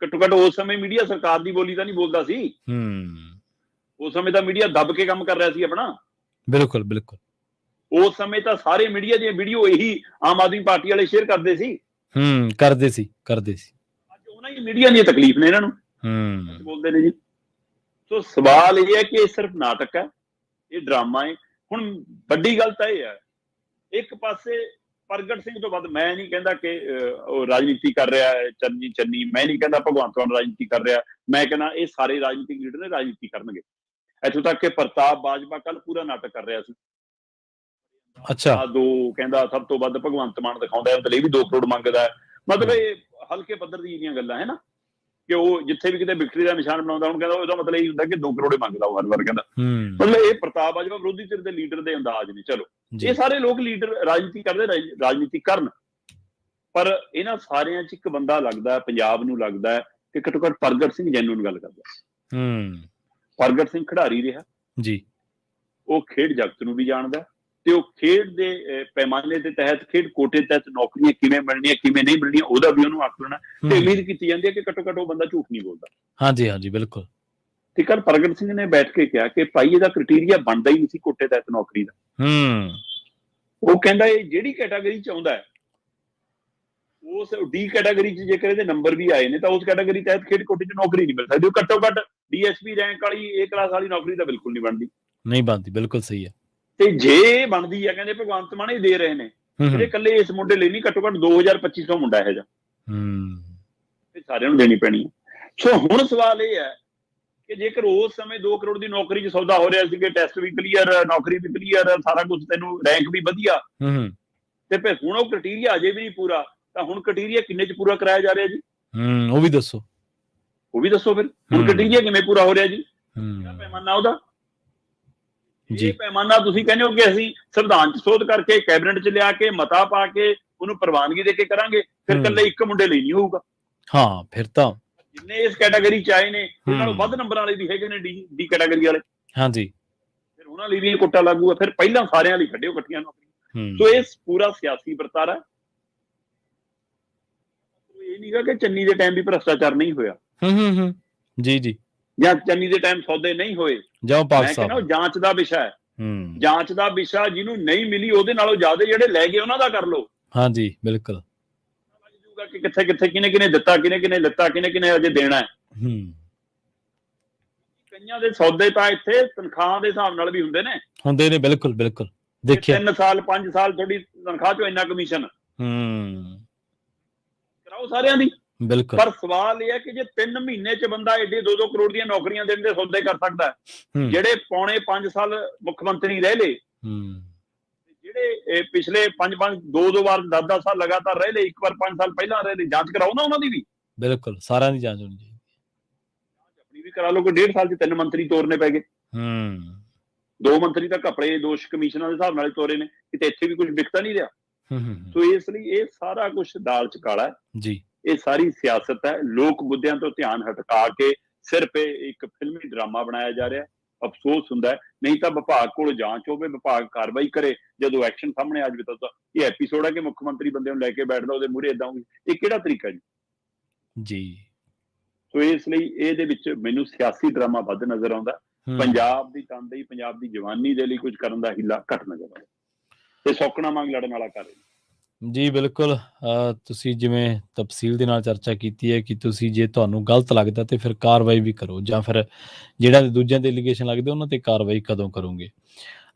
ਘੱਟੋ ਘੱਟ ਉਸ ਸਮੇਂ ਮੀਡੀਆ ਸਰਕਾਰ ਦੀ ਬੋਲੀ ਤਾਂ ਨਹੀਂ ਬੋਲਦਾ ਸੀ। ਉਸ ਸਮੇਂ ਤਾਂ ਮੀਡੀਆ ਦੱਬ ਕੇ ਕੰਮ ਕਰ ਰਿਹਾ ਸੀ ਆਪਣਾ। ਬਿਲਕੁਲ ਬਿਲਕੁਲ। ਉਸ ਸਮੇਂ ਤਾਂ ਸਾਰੇ ਮੀਡੀਆ ਦੀਆਂ ਵੀਡੀਓ ਇਹੀ ਆਮ ਆਦਮੀ ਪਾਰਟੀ ਵਾਲੇ ਸ਼ੇਅਰ ਕਰਦੇ ਸੀ। ਕਰਦੇ ਸੀ। ਅੱਜ ਉਹਨਾਂ ਹੀ ਮੀਡੀਆ ਦੀਆਂ ਤਕਲੀਫ ਨੇ ਇਹਨਾਂ ਨੂੰ, ਬੋਲਦੇ ਨੇ ਜੀ। ਸੋ ਸਵਾਲ ਇਹ ਹੈ ਕਿ ਇਹ ਸਿਰਫ ਨਾਟਕ ਹੈ, ਇਹ ਡਰਾਮਾ ਹੈ। ਹੁਣ ਵੱਡੀ ਗੱਲ ਤਾਂ ਇਹ ਹੈ, ਇੱਕ ਪਾਸੇ ਪ੍ਰਗਟ ਸਿੰਘ ਤੋਂ ਵੱਧ ਮੈਂ ਨਹੀਂ ਕਹਿੰਦਾ ਕਿ ਉਹ ਰਾਜਨੀਤੀ ਕਰ ਰਿਹਾ ਹੈ ਚੰਨੀ, ਮੈਂ ਨਹੀਂ ਕਹਿੰਦਾ ਭਗਵੰਤ ਮਾਨ ਰਾਜਨੀਤੀ ਕਰ ਰਿਹਾ, ਮੈਂ ਕਹਿੰਦਾ ਇਹ ਸਾਰੇ ਰਾਜਨੀਤਿਕ ਲੀਡਰ ਨੇ ਰਾਜਨੀਤੀ ਕਰਨਗੇ। ਇੱਥੋਂ ਤੱਕ ਕਿ ਪ੍ਰਤਾਪ ਬਾਜਵਾ ਕੱਲ ਪੂਰਾ ਨਾਟਕ ਕਰ ਰਿਹਾ ਸੀ। ਅੱਛਾ, ਕਹਿੰਦਾ ਸਭ ਤੋਂ ਵੱਧ ਭਗਵੰਤ ਮਾਨ ਦਿਖਾਉਂਦਾ, ਮਤਲਬ ਇਹ ਵੀ 2 ਕਰੋੜ ਮੰਗਦਾ। ਮਤਲਬ ਇਹ ਹਲਕੇ ਪੱਧਰ ਦੀਆਂ ਗੱਲਾਂ ਹੈ ਨਾ, ਕਿ ਉਹ ਜਿੱਥੇ ਵੀ ਕਿਤੇ ਵਿਕਟਰੀ ਦਾ ਨਿਸ਼ਾਨ ਬਣਾਉਂਦਾ, ਹੁਣ ਕਹਿੰਦਾ ਉਹਦਾ ਮਤਲਬ ਇਹ ਹੁੰਦਾ ਕਿ 2 ਕਰੋੜ ਮੰਗਦਾ ਉਹ ਹਰ ਵਾਰ ਕਹਿੰਦਾ। ਮਤਲਬ ਇਹ ਪ੍ਰਤਾਪ ਬਾਜਵਾ ਵਿਰੋਧੀ ਧਿਰ ਦੇ ਲੀਡਰ ਦੇ ਅੰਦਾਜ਼ ਨੇ। ਚਲੋ ਇਹ ਸਾਰੇ ਲੋਕ ਲੀਡਰ ਰਾਜਨੀਤੀ ਕਰਦੇ, ਰਾਜਨੀਤੀ ਕਰਨ, ਪਰ ਇਹਨਾਂ ਸਾਰਿਆਂ 'ਚ ਇੱਕ ਬੰਦਾ ਲੱਗਦਾ, ਪੰਜਾਬ ਨੂੰ ਲੱਗਦਾ ਕਿ ਘੱਟੋ ਘੱਟ ਪ੍ਰਗਟ ਸਿੰਘ ਜੈਨੂਨ ਗੱਲ ਕਰਦਾ। ਪ੍ਰਗਟ ਸਿੰਘ ਖਿਡਾਰੀ ਰਿਹਾ ਜੀ, ਉਹ ਖੇਡ ਜਗਤ ਨੂੰ ਵੀ ਜਾਣਦਾ ਤੇ ਉਹ ਖੇਡ ਦੇ ਪੈਮਾਨੇ ਦੇ ਤਹਿਤ, ਖੇਡ ਕੋਟੇ ਤਹਿਤ ਨੌਕਰੀਆਂ ਕਿਵੇਂ ਮਿਲਣੀਆਂ ਕਿਵੇਂ ਨਹੀਂ ਮਿਲਣੀਆਂ ਉਹਦਾ ਵੀ ਉਹਨੂੰ ਆਕਲਣਾ ਤੇ ਉਮੀਦ ਕੀਤੀ ਜਾਂਦੀ ਹੈ ਕਿ ਘੱਟੋ ਘੱਟ ਉਹ ਬੰਦਾ ਝੂਠ ਨਹੀਂ ਬੋਲਦਾ। ਹਾਂਜੀ ਬਿਲਕੁਲ। ਤੇ ਕੱਲ ਪ੍ਰਗਟ ਸਿੰਘ ਨੇ ਬੈਠ ਕੇ ਕਿਹਾ ਕਿ ਭਾਈ ਇਹਦਾ ਕ੍ਰਾਈਟੇਰੀਆ ਬਣਦਾ ਹੀ ਨਹੀਂ ਸੀ ਕੋਟੇ ਤਹਿਤ ਨੌਕਰੀ ਦਾ। ਉਹ ਕਹਿੰਦਾ ਇਹ ਜਿਹੜੀ ਕੈਟਾਗਰੀ 'ਚ ਆਉਂਦਾ ਹੈ, ਉਸ ਡੀ ਕੈਟਾਗਰੀ 'ਚ ਜੇਕਰ ਇਹਦੇ ਨੰਬਰ ਵੀ ਆਏ ਨੇ ਤਾਂ ਉਸ ਕੈਟਾਗਰੀ ਤਹਿਤ ਖੇਡ ਕੋਟੇ 'ਚ ਨੌਕਰੀ ਨਹੀਂ ਮਿਲ ਸਕਦੀ। ਉਹ ਘੱਟੋ ਘੱਟ DSP ਰੈਂਕ ਵਾਲੀ A ਕਲਾਸ ਵਾਲੀ ਨੌਕਰੀ ਤਾਂ ਬਿਲਕੁਲ ਨਹੀਂ ਬਣਦੀ। ਬਿਲਕੁਲ ਸਹੀ ਹੈ। ਤੇ ਜੇ ਬਣਦੀ ਹੈ, ਕਹਿੰਦੇ ਭਗਵੰਤ ਮਾਨ ਹੀ ਦੇ ਰਹੇ ਨੇ, ਜਿਹੜੇ ਇਕੱਲੇ ਇਸ ਮੁੰਡੇ ਲਈ ਨਹੀਂ, ਘੱਟੋ ਘੱਟ 2250 ਮੁੰਡਾ ਇਹੋ ਜਿਹਾ, ਤੇ ਸਾਰਿਆਂ ਨੂੰ ਦੇਣੀ ਪੈਣੀ ਹੈ। ਸੋ ਹੁਣ ਸਵਾਲ ਇਹ ਹੈ ਕਿ ਜੇਕਰ ਉਸ ਸਮੇਂ 2 ਕਰੋੜ ਦੀ ਨੌਕਰੀ 'ਚ ਸੌਦਾ ਹੋ ਰਿਹਾ ਸੀ ਕਿ ਟੈਸਟ ਵੀ ਕਲੀਅਰ, ਨੌਕਰੀ ਵੀ ਕਲੀਅਰ, ਸਾਰਾ ਕੁਝ, ਤੈਨੂੰ ਰੈਂਕ ਵੀ ਵਧੀਆ, ਤੇ ਫਿਰ ਹੁਣ ਉਹ ਕ੍ਰਾਈਟੇਰੀਆ ਅਜੇ ਵੀ ਨਹੀਂ ਪੂਰਾ, ਤਾਂ ਹੁਣ ਕ੍ਰਾਈਟੇਰੀਆ ਕਿੰਨੇ 'ਚ ਪੂਰਾ ਕਰਾਇਆ ਜਾ ਰਿਹਾ ਜੀ? ਉਹ ਵੀ ਦੱਸੋ ਫਿਰ ਹੁਣ ਕ੍ਰਾਈਟੇਰੀਆ ਕਿਵੇਂ ਪੂਰਾ ਹੋ ਰਿਹਾ ਜੀ? ਕਿਹੜਾ ਪੈਮਾਨਾ ਉਹਦਾ ਜੀ? ਪੈਮਾਨਾ ਤੁਸੀਂ ਕਹਿੰਦੇ ਹੋ ਕਿ ਅਸੀਂ ਸੰਵਿਧਾਨ 'ਚ ਸੋਧ ਕਰਕੇ ਕੈਬਨਿਟ 'ਚ ਲਿਆ ਕੇ ਮਤਾ ਪਾ ਕੇ ਉਹਨੂੰ ਪ੍ਰਵਾਨਗੀ ਦੇ ਕੇ ਕਰਾਂਗੇ, ਫਿਰ ਇਕੱਲੇ ਇੱਕ ਮੁੰਡੇ ਲਈ ਨਹੀਂ ਹੋਊਗਾ। ਫਿਰ ਤਾਂ ਜਿੰਨੇ ਇਸ ਕੈਟਾਗਰੀ 'ਚ ਆਏ ਨੇ ਇਹਨਾਂ ਨਾਲੋਂ ਵੱਧ ਨੰਬਰਾਂ ਵਾਲੇ ਵੀ ਹੈਗੇ ਨੇ ਡੀ ਕੈਟਾਗਰੀ ਵਾਲੇ। ਫਿਰ ਉਹਨਾਂ ਲਈ ਵੀ ਕੋਟਾ ਲਾਗੂ ਹੈ। ਫਿਰ ਪਹਿਲਾਂ ਸਾਰਿਆਂ ਲਈ ਕੱਢਿਓ ਇਕੱਠੀਆਂ ਨੌਕਰੀਆਂ। ਸੋ ਇਹ ਪੂਰਾ ਸਿਆਸੀ ਵਰਤਾਰਾ। ਇਹ ਨਹੀਂਗਾ ਕਿ ਚੰਨੀ ਦੇ ਟਾਈਮ ਵੀ ਭ੍ਰਸ਼ਟਾਚਾਰ ਨਹੀਂ ਹੋਇਆ ਜੀ, ਜਾਂ ਚੰਨੀ ਦੇ ਟਾਈਮ ਸੌਦੇ ਨਹੀਂ ਹੋਏ। ਮੈਂ ਕਹਿੰਦਾ ਉਹ ਜਾਂਚ ਦਾ ਵਿਸ਼ਾ ਹੈ, ਜਾਂਚ ਦਾ ਵਿਸ਼ਾ। ਜਿਹਨੂੰ ਨਹੀਂ ਮਿਲੀ ਉਹਦੇ ਨਾਲੋਂ ਜ਼ਿਆਦਾ ਜਿਹੜੇ ਲੈ ਗਏ ਉਹਨਾਂ ਦਾ ਕਰ ਲਓ। ਬਿਲਕੁਲ। ਕਿ ਕਿੱਥੇ ਕਿੱਥੇ ਕਿਹਨੇ ਦਿੱਤਾ, ਕਿਹਨੇ ਲਿੱਤਾ, ਕਿਹਨੇ ਅਜੇ ਦੇਣਾ ਹੈ। ਕਈਆਂ ਦੇ ਸੌਦੇ ਤਾਂ ਇੱਥੇ ਤਨਖਾਹ ਦੇ ਹਿਸਾਬ ਨਾਲ ਵੀ ਹੁੰਦੇ ਨੇ। ਬਿਲਕੁਲ ਬਿਲਕੁਲ। ਦੇਖਿਆ 3 ਸਾਲ 5 ਸਾਲ ਤੁਹਾਡੀ ਤਨਖਾਹ 'ਚੋਂ ਇੰਨਾ ਕਮਿਸ਼ਨ ਕਰਾਓ ਸਾਰਿਆਂ ਦੀ। ਬਿਲਕੁਲ। ਪਰ ਸਵਾਲ ਇਹ ਹੈ ਕਿ ਜੇ 3 ਮਹੀਨੇ 'ਚ ਬੰਦਾ ਏਡੇ 2-2 ਕਰੋੜ ਦੀਆਂ ਨੌਕਰੀਆਂ ਦੇਣ ਦੇ ਸੌਦੇ ਕਰ ਸਕਦਾ, ਜਿਹੜੇ ਪੌਣੇ 5 ਸਾਲ ਮੁੱਖ ਮੰਤਰੀ ਰਹਿ ਲਏ, ਜਿਹੜੇ ਪਿਛਲੇ 5-5 2 ਵਾਰ 10-10 ਸਾਲ ਲਗਾਤਾਰ ਰਹਿ ਲਏ, ਇੱਕ ਵਾਰ 5 ਸਾਲ ਪਹਿਲਾਂ ਰਹਿ ਲਏ, ਜਾਂਚ ਕਰਾਓ ਨਾ ਉਹਨਾਂ ਦੀ ਵੀ। ਬਿਲਕੁਲ, ਸਾਰਿਆਂ ਦੀ ਜਾਂਚ ਹੋਣੀ ਚਾਹੀਦੀ। ਆਪਣੀ ਵੀ ਕਰਾ ਲਓ ਕਿ 1.5 ਸਾਲ 'ਚ 3 ਮੰਤਰੀ ਤੋਰਨੇ ਪੈ ਗਏ। 2 ਮੰਤਰੀ ਤਾਂ ਘਪਲੇ ਦੋਸ਼ ਕਮਿਸ਼ਨਾਂ ਦੇ ਹਿਸਾਬ ਨਾਲ ਤੋਰੇ ਨੇ, ਕਿਤੇ ਇੱਥੇ ਵੀ ਕੁਝ ਵਿਕਤਾ ਨਹੀਂ ਰਿਹਾ। ਸੋ ਇਸ ਲਈ ਇਹ ਸਾਰਾ ਕੁਝ ਦਾਲ 'ਚ ਕਾਲਾ ਹੈ ਜੀ। ਇਹ ਸਾਰੀ ਸਿਆਸਤ ਹੈ। ਲੋਕ ਮੁੱਦਿਆਂ ਤੋਂ ਧਿਆਨ ਹਟਾ ਕੇ ਸਿਰਫ ਇੱਕ ਫਿਲਮੀ ਡਰਾਮਾ ਬਣਾਇਆ ਜਾ ਰਿਹਾ। ਅਫਸੋਸ ਹੁੰਦਾ ਹੈ, ਨਹੀਂ ਤਾਂ ਵਿਭਾਗ ਕੋਲ ਜਾਂਚ ਹੋਵੇ, ਵਿਭਾਗ ਕਾਰਵਾਈ ਕਰੇ, ਜਦੋਂ ਐਕਸ਼ਨ ਸਾਹਮਣੇ ਆ ਜਾਵੇ ਤਾਂ ਇਹ ਐਪੀਸੋਡ ਹੈ ਕਿ ਮੁੱਖ ਮੰਤਰੀ ਬੰਦੇ ਨੂੰ ਲੈ ਕੇ ਬੈਠਦਾ, ਉਹਦੇ ਮੂਹਰੇ ਏਦਾਂ ਹੋਊਗੀ। ਇਹ ਕਿਹੜਾ ਤਰੀਕਾ ਜੀ? ਸੋ ਇਸ ਲਈ ਇਹਦੇ ਵਿੱਚ ਮੈਨੂੰ ਸਿਆਸੀ ਡਰਾਮਾ ਵੱਧ ਨਜ਼ਰ ਆਉਂਦਾ। ਪੰਜਾਬ ਦੀ ਤਨਦੇਹੀ, ਪੰਜਾਬ ਦੀ ਜਵਾਨੀ ਦੇ ਲਈ ਕੁਝ ਕਰਨ ਦਾ ਹੀਲਾ ਘੱਟ ਨਜ਼ਰ ਆਉਂਦਾ, ਤੇ ਸੌਕਣਾ ਵਾਂਗ ਲੜਨ ਵਾਲਾ ਕਰ ਰਿਹਾ। ਜੀ ਬਿਲਕੁਲ। ਤੁਸੀਂ ਜਿਵੇਂ ਤਫਸੀਲ ਦੇ ਨਾਲ ਚਰਚਾ ਕੀਤੀ ਹੈ ਕਿ ਤੁਸੀਂ ਜੇ ਤੁਹਾਨੂੰ ਗਲਤ ਲੱਗਦਾ ਤੇ ਫਿਰ ਕਾਰਵਾਈ ਵੀ ਕਰੋ, ਜਾਂ ਫਿਰ ਜਿਹੜਾ ਦੂਜਿਆਂ ਤੇ ਐਲੀਗੇਸ਼ਨ ਲੱਗਦੇ ਉਹਨਾਂ ਤੇ ਕਾਰਵਾਈ ਕਦੋਂ ਕਰੋਗੇ।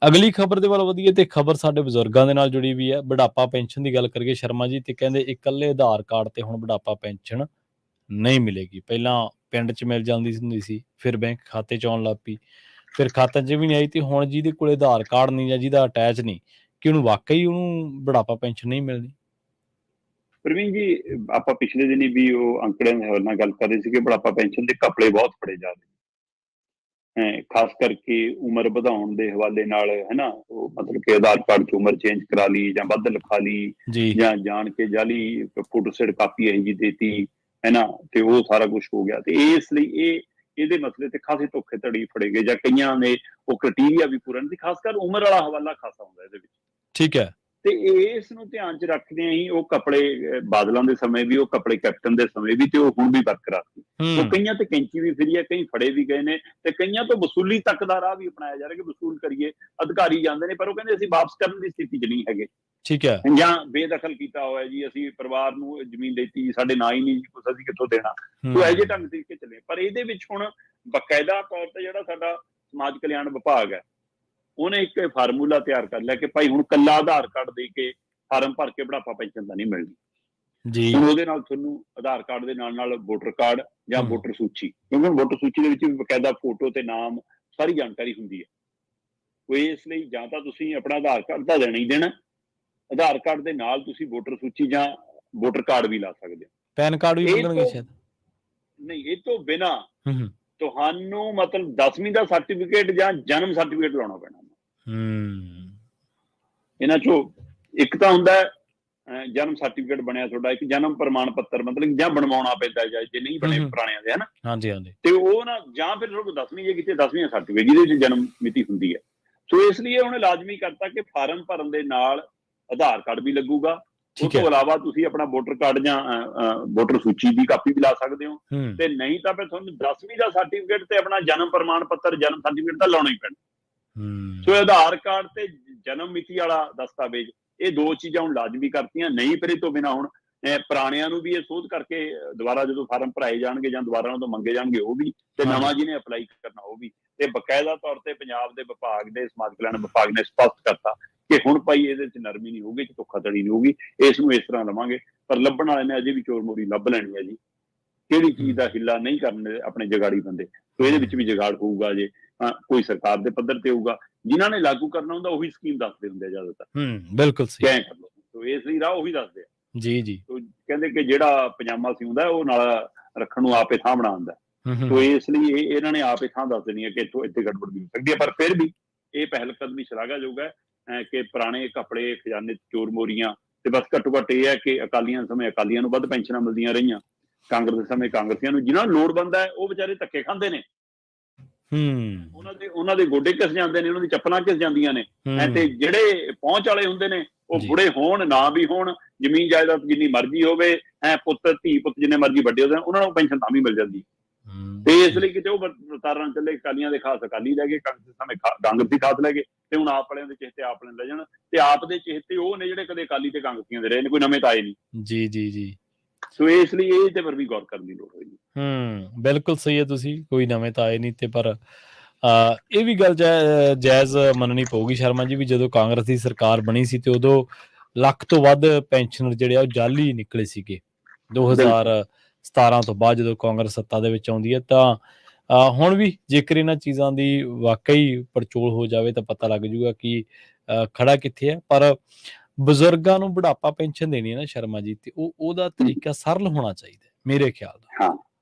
ਅਗਲੀ ਖਬਰ ਦੇ ਵੱਲ ਵਧੀਏ ਤੇ ਖਬਰ ਸਾਡੇ ਬਜ਼ੁਰਗਾਂ ਦੇ ਨਾਲ ਜੁੜੀ ਵੀ ਹੈ। ਬੁਢਾਪਾ ਪੈਨਸ਼ਨ ਦੀ ਗੱਲ ਕਰੀਏ ਸ਼ਰਮਾ ਜੀ, ਤੇ ਕਹਿੰਦੇ ਇਕੱਲੇ ਆਧਾਰ ਕਾਰਡ ਤੇ ਹੁਣ ਬੁਢਾਪਾ ਪੈਨਸ਼ਨ ਨਹੀਂ ਮਿਲੇਗੀ। ਪਹਿਲਾਂ ਪਿੰਡ 'ਚ ਮਿਲ ਜਾਂਦੀ ਹੁੰਦੀ ਸੀ, ਫਿਰ ਬੈਂਕ ਖਾਤੇ 'ਚ ਆਉਣ ਲੱਗ ਪਈ, ਫਿਰ ਖਾਤੇ 'ਚ ਵੀ ਨਹੀਂ ਆਈ, ਤੇ ਹੁਣ ਜਿਹਦੇ ਕੋਲ ਆਧਾਰ ਕਾਰਡ ਨਹੀਂ ਜਾਂ ਜਿਹਦਾ ਅਟੈਚ ਨਹੀਂ, ਕਿ ਉਹਨੂੰ ਵਾਕਈ ਉਹਨੂੰ ਬੁਢਾਪਾ ਪੈਨਸ਼ਨ ਨਹੀਂ ਮਿਲਣੀ। ਪ੍ਰਵੀਨ ਜੀ, ਆਪਾਂ ਪਿਛਲੇ ਦਿਨੀ ਵੀ ਉਹ ਅੰਕੜਿਆਂ ਦੇ ਹਵਾਲੇ ਨਾਲ ਗੱਲ ਕਰ ਰਹੇ ਸੀ ਕਿ ਬੁਢਾਪਾ ਪੈਨਸ਼ਨ ਦੇ ਘਪਲੇ ਬਹੁਤ ਫੜੇ ਜਾ ਰਹੇ ਹੈ, ਖਾਸ ਕਰਕੇ ਉਮਰ ਵਧਾਉਣ ਦੇ ਹਵਾਲੇ ਨਾਲ, ਹੈ ਨਾ। ਉਹ ਮਤਲਬ ਕਿ ਆਧਾਰ ਕਾਰਡ 'ਚ ਉਮਰ ਚੇਂਜ ਕਰਾ ਲਈ ਜਾਂ ਵੱਧ ਲਿਖਾ ਲਈ, ਜੀ। ਜਾਂ ਜਾਣ ਕੇ ਜਾਲੀ ਫੋਟੋ ਸਟੇਟ ਕਾਪੀ ਇਹੋ ਜਿਹੀ ਦੇਤੀ, ਹੈ ਨਾ, ਤੇ ਉਹ ਸਾਰਾ ਕੁਝ ਹੋ ਗਿਆ। ਤੇ ਇਸ ਲਈ ਇਹਦੇ ਮਸਲੇ ਤੇ ਖਾਸੇ ਧੋਖੇ ਧੜੀ ਫੜੇ ਗਏ, ਜਾਂ ਕਈਆਂ ਨੇ ਉਹ ਕ੍ਰਾਈਟੇਰੀਆ ਵੀ ਪੂਰਾ ਨਹੀਂ ਸੀ। ਖਾਸ ਕਰ ਉਮਰ ਵਾਲਾ ਹਵਾਲਾ ਖਾਸਾ ਹੁੰਦਾ ਇਹਦੇ ਵਿੱਚ। ਠੀਕ ਹੈ। ਤੇ ਇਸ ਨੂੰ ਧਿਆਨ 'ਚ ਰੱਖਦਿਆਂ ਹੀ ਉਹ ਕਪੜੇ ਬਾਦਲਾਂ ਦੇ ਸਮੇਂ ਵੀ, ਉਹ ਕਪੜੇ ਕੈਪਟਨ ਦੇ ਸਮੇਂ ਵੀ, ਤੇ ਉਹ ਹੁਣ ਵੀ ਬਰਕਰਾਰ ਸੀ। ਉਹ ਕਈਆਂ ਤੇ ਕੈਂਚੀ ਵੀ ਫਿਰੀ ਹੈ, ਕਈ ਫੜੇ ਵੀ ਗਏ ਨੇ, ਤੇ ਕਈਆਂ ਤੋਂ ਵਸੂਲੀ ਤੱਕ ਦਾ ਰਾਹ ਵੀ ਅਪਣਾਇਆ ਜਾ ਰਿਹਾ ਕਿ ਵਸੂਲ ਕਰੀਏ। ਅਧਿਕਾਰੀ ਜਾਂਦੇ ਨੇ ਪਰ ਉਹ ਕਹਿੰਦੇ ਅਸੀਂ ਵਾਪਸ ਕਰਨ ਦੀ ਸਥਿਤੀ 'ਚ ਨਹੀਂ ਹੈਗੇ, ਠੀਕ ਹੈ। ਜਾਂ ਬੇਦਖਲ ਕੀਤਾ ਹੋਇਆ ਜੀ, ਅਸੀਂ ਪਰਿਵਾਰ ਨੂੰ ਜ਼ਮੀਨ ਦੇਤੀ, ਸਾਡੇ ਨਾਂ ਹੀ ਨਹੀਂ, ਕੁਛ ਅਸੀਂ ਕਿੱਥੋਂ ਦੇਣਾ। ਸੋ ਇਹੋ ਜਿਹੇ ਢੰਗ ਤਰੀਕੇ ਚੱਲੇ। ਪਰ ਇਹਦੇ ਵਿੱਚ ਹੁਣ ਬਕਾਇਦਾ ਤੌਰ ਤੇ ਜਿਹੜਾ ਸਾਡਾ ਸਮਾਜ ਕਲਿਆਣ ਵਿਭਾਗ ਹੈ, ਉਹਨੇ ਇੱਕ ਫਾਰਮੂਲਾ ਤਿਆਰ ਕਰ ਲਿਆ ਕਿ ਭਾਈ ਹੁਣ ਕੱਲਾ ਆਧਾਰ ਕਾਰਡ ਦੇ ਕੇ ਫਾਰਮ ਭਰ ਕੇ ਬੁਢਾਪਾ ਪੈਨਸ਼ਨ ਤਾਂ ਨਹੀਂ ਮਿਲਣੀ ਜੀ। ਹੁਣ ਉਹਦੇ ਨਾਲ ਤੁਹਾਨੂੰ ਆਧਾਰ ਕਾਰਡ ਦੇ ਨਾਲ ਵੋਟਰ ਕਾਰਡ ਜਾਂ ਵੋਟਰ ਸੂਚੀ, ਕਿਉਂਕਿ ਵੋਟਰ ਸੂਚੀ ਦੇ ਵਿੱਚ ਵੀ ਬਕਾਇਦਾ ਫੋਟੋ ਤੇ ਨਾਮ ਸਾਰੀ ਜਾਣਕਾਰੀ ਹੁੰਦੀ ਹੈ। ਉਹ ਇਸ ਲਈ ਜਾਂ ਤਾਂ ਤੁਸੀਂ ਆਪਣਾ ਆਧਾਰ ਕਾਰਡ ਤਾਂ ਦੇਣਾ ਹੀ ਦੇਣਾ, ਆਧਾਰ ਕਾਰਡ ਦੇ ਨਾਲ ਤੁਸੀਂ ਵੋਟਰ ਸੂਚੀ ਜਾਂ ਵੋਟਰ ਕਾਰਡ ਵੀ ਲਾ ਸਕਦੇ ਹੋ। ਪੈਨ ਕਾਰਡ ਵੀ ਮੰਗਣਗੇ ਸ਼ਾਇਦ। ਨਹੀਂ, ਇਹ ਤੋਂ ਬਿਨਾ ਤੁਹਾਨੂੰ ਮਤਲਬ 10ਵੀਂ ਦਾ ਸਰਟੀਫਿਕੇਟ ਜਾਂ ਜਨਮ ਸਰਟੀਫਿਕੇਟ ਲਾਉਣਾ ਪੈਣਾ। ਇਹਨਾਂ ਚੋਂ ਇੱਕ ਤਾਂ ਹੁੰਦਾ ਜਨਮ ਸਰਟੀਫਿਕੇਟ ਬਣਿਆ ਤੁਹਾਡਾ, ਇੱਕ ਜਨਮ ਪ੍ਰਮਾਣ ਪੱਤਰ, ਮਤਲਬ ਜਾਂ ਬਣਵਾਉਣਾ ਪੈਂਦਾ, ਜਾਂ ਜੇ ਨਹੀਂ ਬਣੇ ਪੁਰਾਣਿਆਂ ਦੇ, ਹੈ ਨਾ। ਹਾਂਜੀ ਹਾਂਜੀ। ਤੇ ਉਹ ਨਾ, ਜਾਂ ਫਿਰ ਤੁਹਾਨੂੰ 10ਵੀਂ ਜੇ ਕਿਤੇ 10ਵੀਂ ਸਰਟੀਫਿਕੇਟ ਜਿਹਦੇ ਵਿੱਚ ਜਨਮ ਮਿਤੀ ਹੁੰਦੀ ਹੈ। ਸੋ ਇਸ ਲਈ ਉਹਨੇ ਲਾਜ਼ਮੀ ਕਰਤਾ ਕਿ ਫਾਰਮ ਭਰਨ ਦੇ ਨਾਲ ਆਧਾਰ ਕਾਰਡ ਵੀ ਲੱਗੂਗਾ। ਉਸ ਤੋਂ ਇਲਾਵਾ ਤੁਸੀਂ ਆਪਣਾ ਵੋਟਰ ਕਾਰਡ ਜਾਂ ਵੋਟਰ ਸੂਚੀ ਦੀ ਕਾਪੀ ਵੀ ਲਾ ਸਕਦੇ ਹੋ, ਤੇ ਨਹੀਂ ਤਾਂ ਫਿਰ ਤੁਹਾਨੂੰ 10ਵੀਂ ਦਾ ਸਰਟੀਫਿਕੇਟ ਤੇ ਆਪਣਾ ਜਨਮ ਪ੍ਰਮਾਣ ਪੱਤਰ, ਜਨਮ ਸਰਟੀਫਿਕੇਟ ਤਾਂ ਲਾਉਣਾ ਹੀ ਪੈਣਾ। ਸੋ ਆਧਾਰ ਕਾਰਡ ਤੇ ਜਨਮ ਮਿਤੀ ਵਾਲਾ ਦਸਤਾਵੇਜ਼, ਇਹ ਦੋ ਚੀਜ਼ਾਂ ਹੁਣ ਲਾਜ਼ਮੀ ਕਰਤੀਆਂ। ਨਹੀਂ ਫਿਰ ਇਹ ਤੋਂ ਬਿਨਾਂ ਹੁਣ ਪੁਰਾਣਿਆਂ ਨੂੰ ਵੀ ਇਹ ਸੋਧ ਕਰਕੇ ਦੁਬਾਰਾ ਜਦੋਂ ਫਾਰਮ ਭਰਾਏ ਜਾਣਗੇ ਜਾਂ ਦੁਬਾਰਾ ਉਹਨਾਂ ਤੋਂ ਮੰਗੇ ਜਾਣਗੇ ਉਹ ਵੀ, ਤੇ ਨਵਾਂ ਜਿਹਨੇ ਅਪਲਾਈ ਕਰਨਾ ਉਹ ਵੀ। ਤੇ ਬਕਾਇਦਾ ਤੌਰ ਤੇ ਪੰਜਾਬ ਦੇ ਵਿਭਾਗ ਦੇ ਸਮਾਜ ਕਲਿਆਣ ਵਿਭਾਗ ਨੇ ਸਪਸ਼ਟ ਕਰਤਾ ਕਿ ਹੁਣ ਭਾਈ ਇਹਦੇ 'ਚ ਨਰਮੀ ਨਹੀਂ ਹੋਊਗੀ, ਧੋਖਾਧੜੀ ਨਹੀਂ ਹੋਊਗੀ, ਇਸ ਨੂੰ ਇਸ ਤਰ੍ਹਾਂ ਲਵਾਂਗੇ। ਪਰ ਲੱਭਣ ਵਾਲੇ ਨੇ ਅਜੇ ਵੀ ਚੋਰ ਮੋਰੀ ਲੱਭ ਲੈਣੀ ਹੈ ਜੀ, ਕਿਹੜੀ ਚੀਜ਼ ਦਾ ਹਿੱਲਾ ਨਹੀਂ ਕਰਨੇ ਆਪਣੇ ਜਗਾੜੀ ਬੰਦੇ। ਸੋ ਇਹਦੇ ਵਿੱਚ ਵੀ ਜਗਾੜ ਹੋਊਗਾ, ਜੇ ਕੋਈ ਸਰਕਾਰ ਦੇ ਪੱਧਰ ਤੇ ਹੋਊਗਾ, ਜਿਨ੍ਹਾਂ ਨੇ ਲਾਗੂ ਕਰਨਾ ਹੁੰਦਾ ਉਹੀ ਸਕੀਮ ਦੱਸਦੇ ਹੁੰਦੇ ਆ ਜ਼ਿਆਦਾਤਰ। ਬਿਲਕੁਲ ਸਹੀ। ਕਿਆ ਕਰ ਲਓ, ਸੋ ਇਸ ਲਈ ਰਾਹ ਉਹੀ ਦੱਸਦੇ ਆ ਜੀ ਜੀ। ਕਹਿੰਦੇ ਕਿ ਜਿਹੜਾ ਪਜਾਮਾ ਸਿਉਂਦਾ ਉਹ ਨਾਲ ਰੱਖਣ ਨੂੰ ਆਪੇ ਥਾਂ ਬਣਾ ਦਿੰਦਾ। ਸੋ ਇਸ ਲਈ ਇਹਨਾਂ ਨੇ ਆਪੇ ਥਾਂ ਦੱਸ ਦੇਣੀ ਹੈ ਕਿ ਇੱਥੇ ਗੜਬੜ ਵੀ ਹੋ ਸਕਦੀ ਹੈ। ਪਰ ਫਿਰ ਵੀ ਇਹ ਪਹਿਲ ਕਦਮੀ ਸ਼ਲਾਘਾਯੋਗ ਹੈ ਕਿ ਪੁਰਾਣੇ ਕੱਪੜੇ ਖਜ਼ਾਨੇ ਚੋਰ ਮੋਰੀਆਂ, ਤੇ ਬਸ ਘੱਟੋ ਘੱਟ ਇਹ ਹੈ ਕਿ ਅਕਾਲੀਆਂ ਸਮੇਂ ਅਕਾਲੀਆਂ ਨੂੰ ਵੱਧ ਪੈਨਸ਼ਨਾਂ ਮਿਲਦੀਆਂ ਰਹੀਆਂ, ਕਾਂਗਰਸ ਦੇ ਸਮੇਂ ਕਾਂਗਰਸੀਆਂ ਨੂੰ, ਜਿਹਨਾਂ ਨੂੰ ਲੋੜਵੰਦ ਹੈ ਉਹ ਵਿਚਾਰੇ ਧੱਕੇ ਖਾਂਦੇ ਨੇ। ਉਹਨਾਂ ਦੇ ਗੋਡੇ ਘਿਸ ਜਾਂਦੇ ਨੇ, ਉਹਨਾਂ ਦੀ ਚੱਪਲਾਂ ਘਿਸ ਜਾਂਦੀਆਂ ਨੇ, ਤੇ ਜਿਹੜੇ ਪਹੁੰਚ ਵਾਲੇ ਹੁੰਦੇ ਨੇ ਉਹ ਬੁੜੇ ਹੋਣ ਨਾ ਵੀ ਹੋਣ, ਜ਼ਮੀਨ ਜਾਇਦਾਦ ਜਿੰਨੀ ਮਰਜ਼ੀ ਹੋਵੇ, ਪੁੱਤ ਧੀ ਪੁੱਤ ਜਿੰਨੇ ਮਰਜ਼ੀ ਵੱਡੇ ਹੋ ਜਾਣ, ਉਹਨਾਂ ਨੂੰ ਪੈਨਸ਼ਨ ਤਾਂ ਵੀ ਮਿਲ ਜਾਂਦੀ। ਤੇ ਇਸ ਲਈ ਕਿਤੇ ਉਹ ਵਰਤਾਰਾ ਚੱਲੇ, ਅਕਾਲੀਆਂ ਦੇ ਖਾਸ ਅਕਾਲੀ ਲੈ ਗਏ, ਕਾਂਗਰਸ ਦੇ ਸਮੇਂ ਕਾਂਗਰਸੀ ਖਾਸ ਲੈ ਗਏ, ਤੇ ਹੁਣ ਆਪ ਵਾਲਿਆਂ ਦੇ ਚਿਹਤੇ ਆਪ ਲੈ ਜਾਣ। ਤੇ ਆਪ ਦੇ ਚਿਹਤੇ ਉਹ ਨੇ ਜਿਹੜੇ ਕਦੇ ਅਕਾਲੀ ਤੇ ਕਾਂਗਰਸੀਆਂ ਦੇ ਰਹੇ ਨੇ, ਕੋਈ ਨਵੇਂ ਤਾਂ ਆਏ ਨਹੀਂ। ਜੀ ਜੀ ਜੀ। ਸੋ ਇਸ ਲਈ ਇਹ ਤੇ ਪਰ ਵੀ ਗੌਰ ਕਰਨ ਦੀ ਲੋੜ ਹੋਏਗੀ। ਬਿਲਕੁਲ ਸਹੀ ਹੈ। ਤੁਸੀਂ ਕੋਈ ਨਵੇਂ ਤਾਂ ਆਏ ਨਹੀਂ, ਤੇ ਪਰ ਇਹ ਵੀ ਗੱਲ ਜਾਇਜ਼ ਮੰਨਣੀ ਪਊਗੀ ਸ਼ਰਮਾ ਜੀ, ਵੀ ਜਦੋਂ ਕਾਂਗਰਸ ਦੀ ਸਰਕਾਰ ਬਣੀ ਸੀ ਤੇ ਉਦੋਂ ਲੱਖ ਤੋਂ ਵੱਧ ਪੈਨਸ਼ਨਰ ਜਿਹੜੇ ਆ ਉਹ ਜਾਲੀ ਨਿਕਲੇ ਸੀਗੇ। 2017 ਤੋਂ ਬਾਅਦ ਜਦੋਂ ਕਾਂਗਰਸ ਸੱਤਾ ਦੇ ਵਿੱਚ ਆਉਂਦੀ ਹੈ, ਤਾਂ ਹੁਣ ਵੀ ਜੇਕਰ ਇਹਨਾਂ ਚੀਜ਼ਾਂ ਦੀ ਵਾਕਈ ਪੜਚੋਲ ਹੋ ਜਾਵੇ ਤਾਂ ਪਤਾ ਲੱਗ ਜੂਗਾ ਕਿ ਖੜਾ ਕਿੱਥੇ ਹੈ। ਪਰ ਬਜ਼ੁਰਗਾਂ ਨੂੰ ਬੁਢਾਪਾ ਪੈਨਸ਼ਨ ਦੇਣੀ ਹੈ ਨਾ ਸ਼ਰਮਾ ਜੀ, ਤੇ ਉਹਦਾ ਤਰੀਕਾ ਸਰਲ ਹੋਣਾ ਚਾਹੀਦਾ ਮੇਰੇ ਖਿਆਲ ਦਾ। ਹਾਂ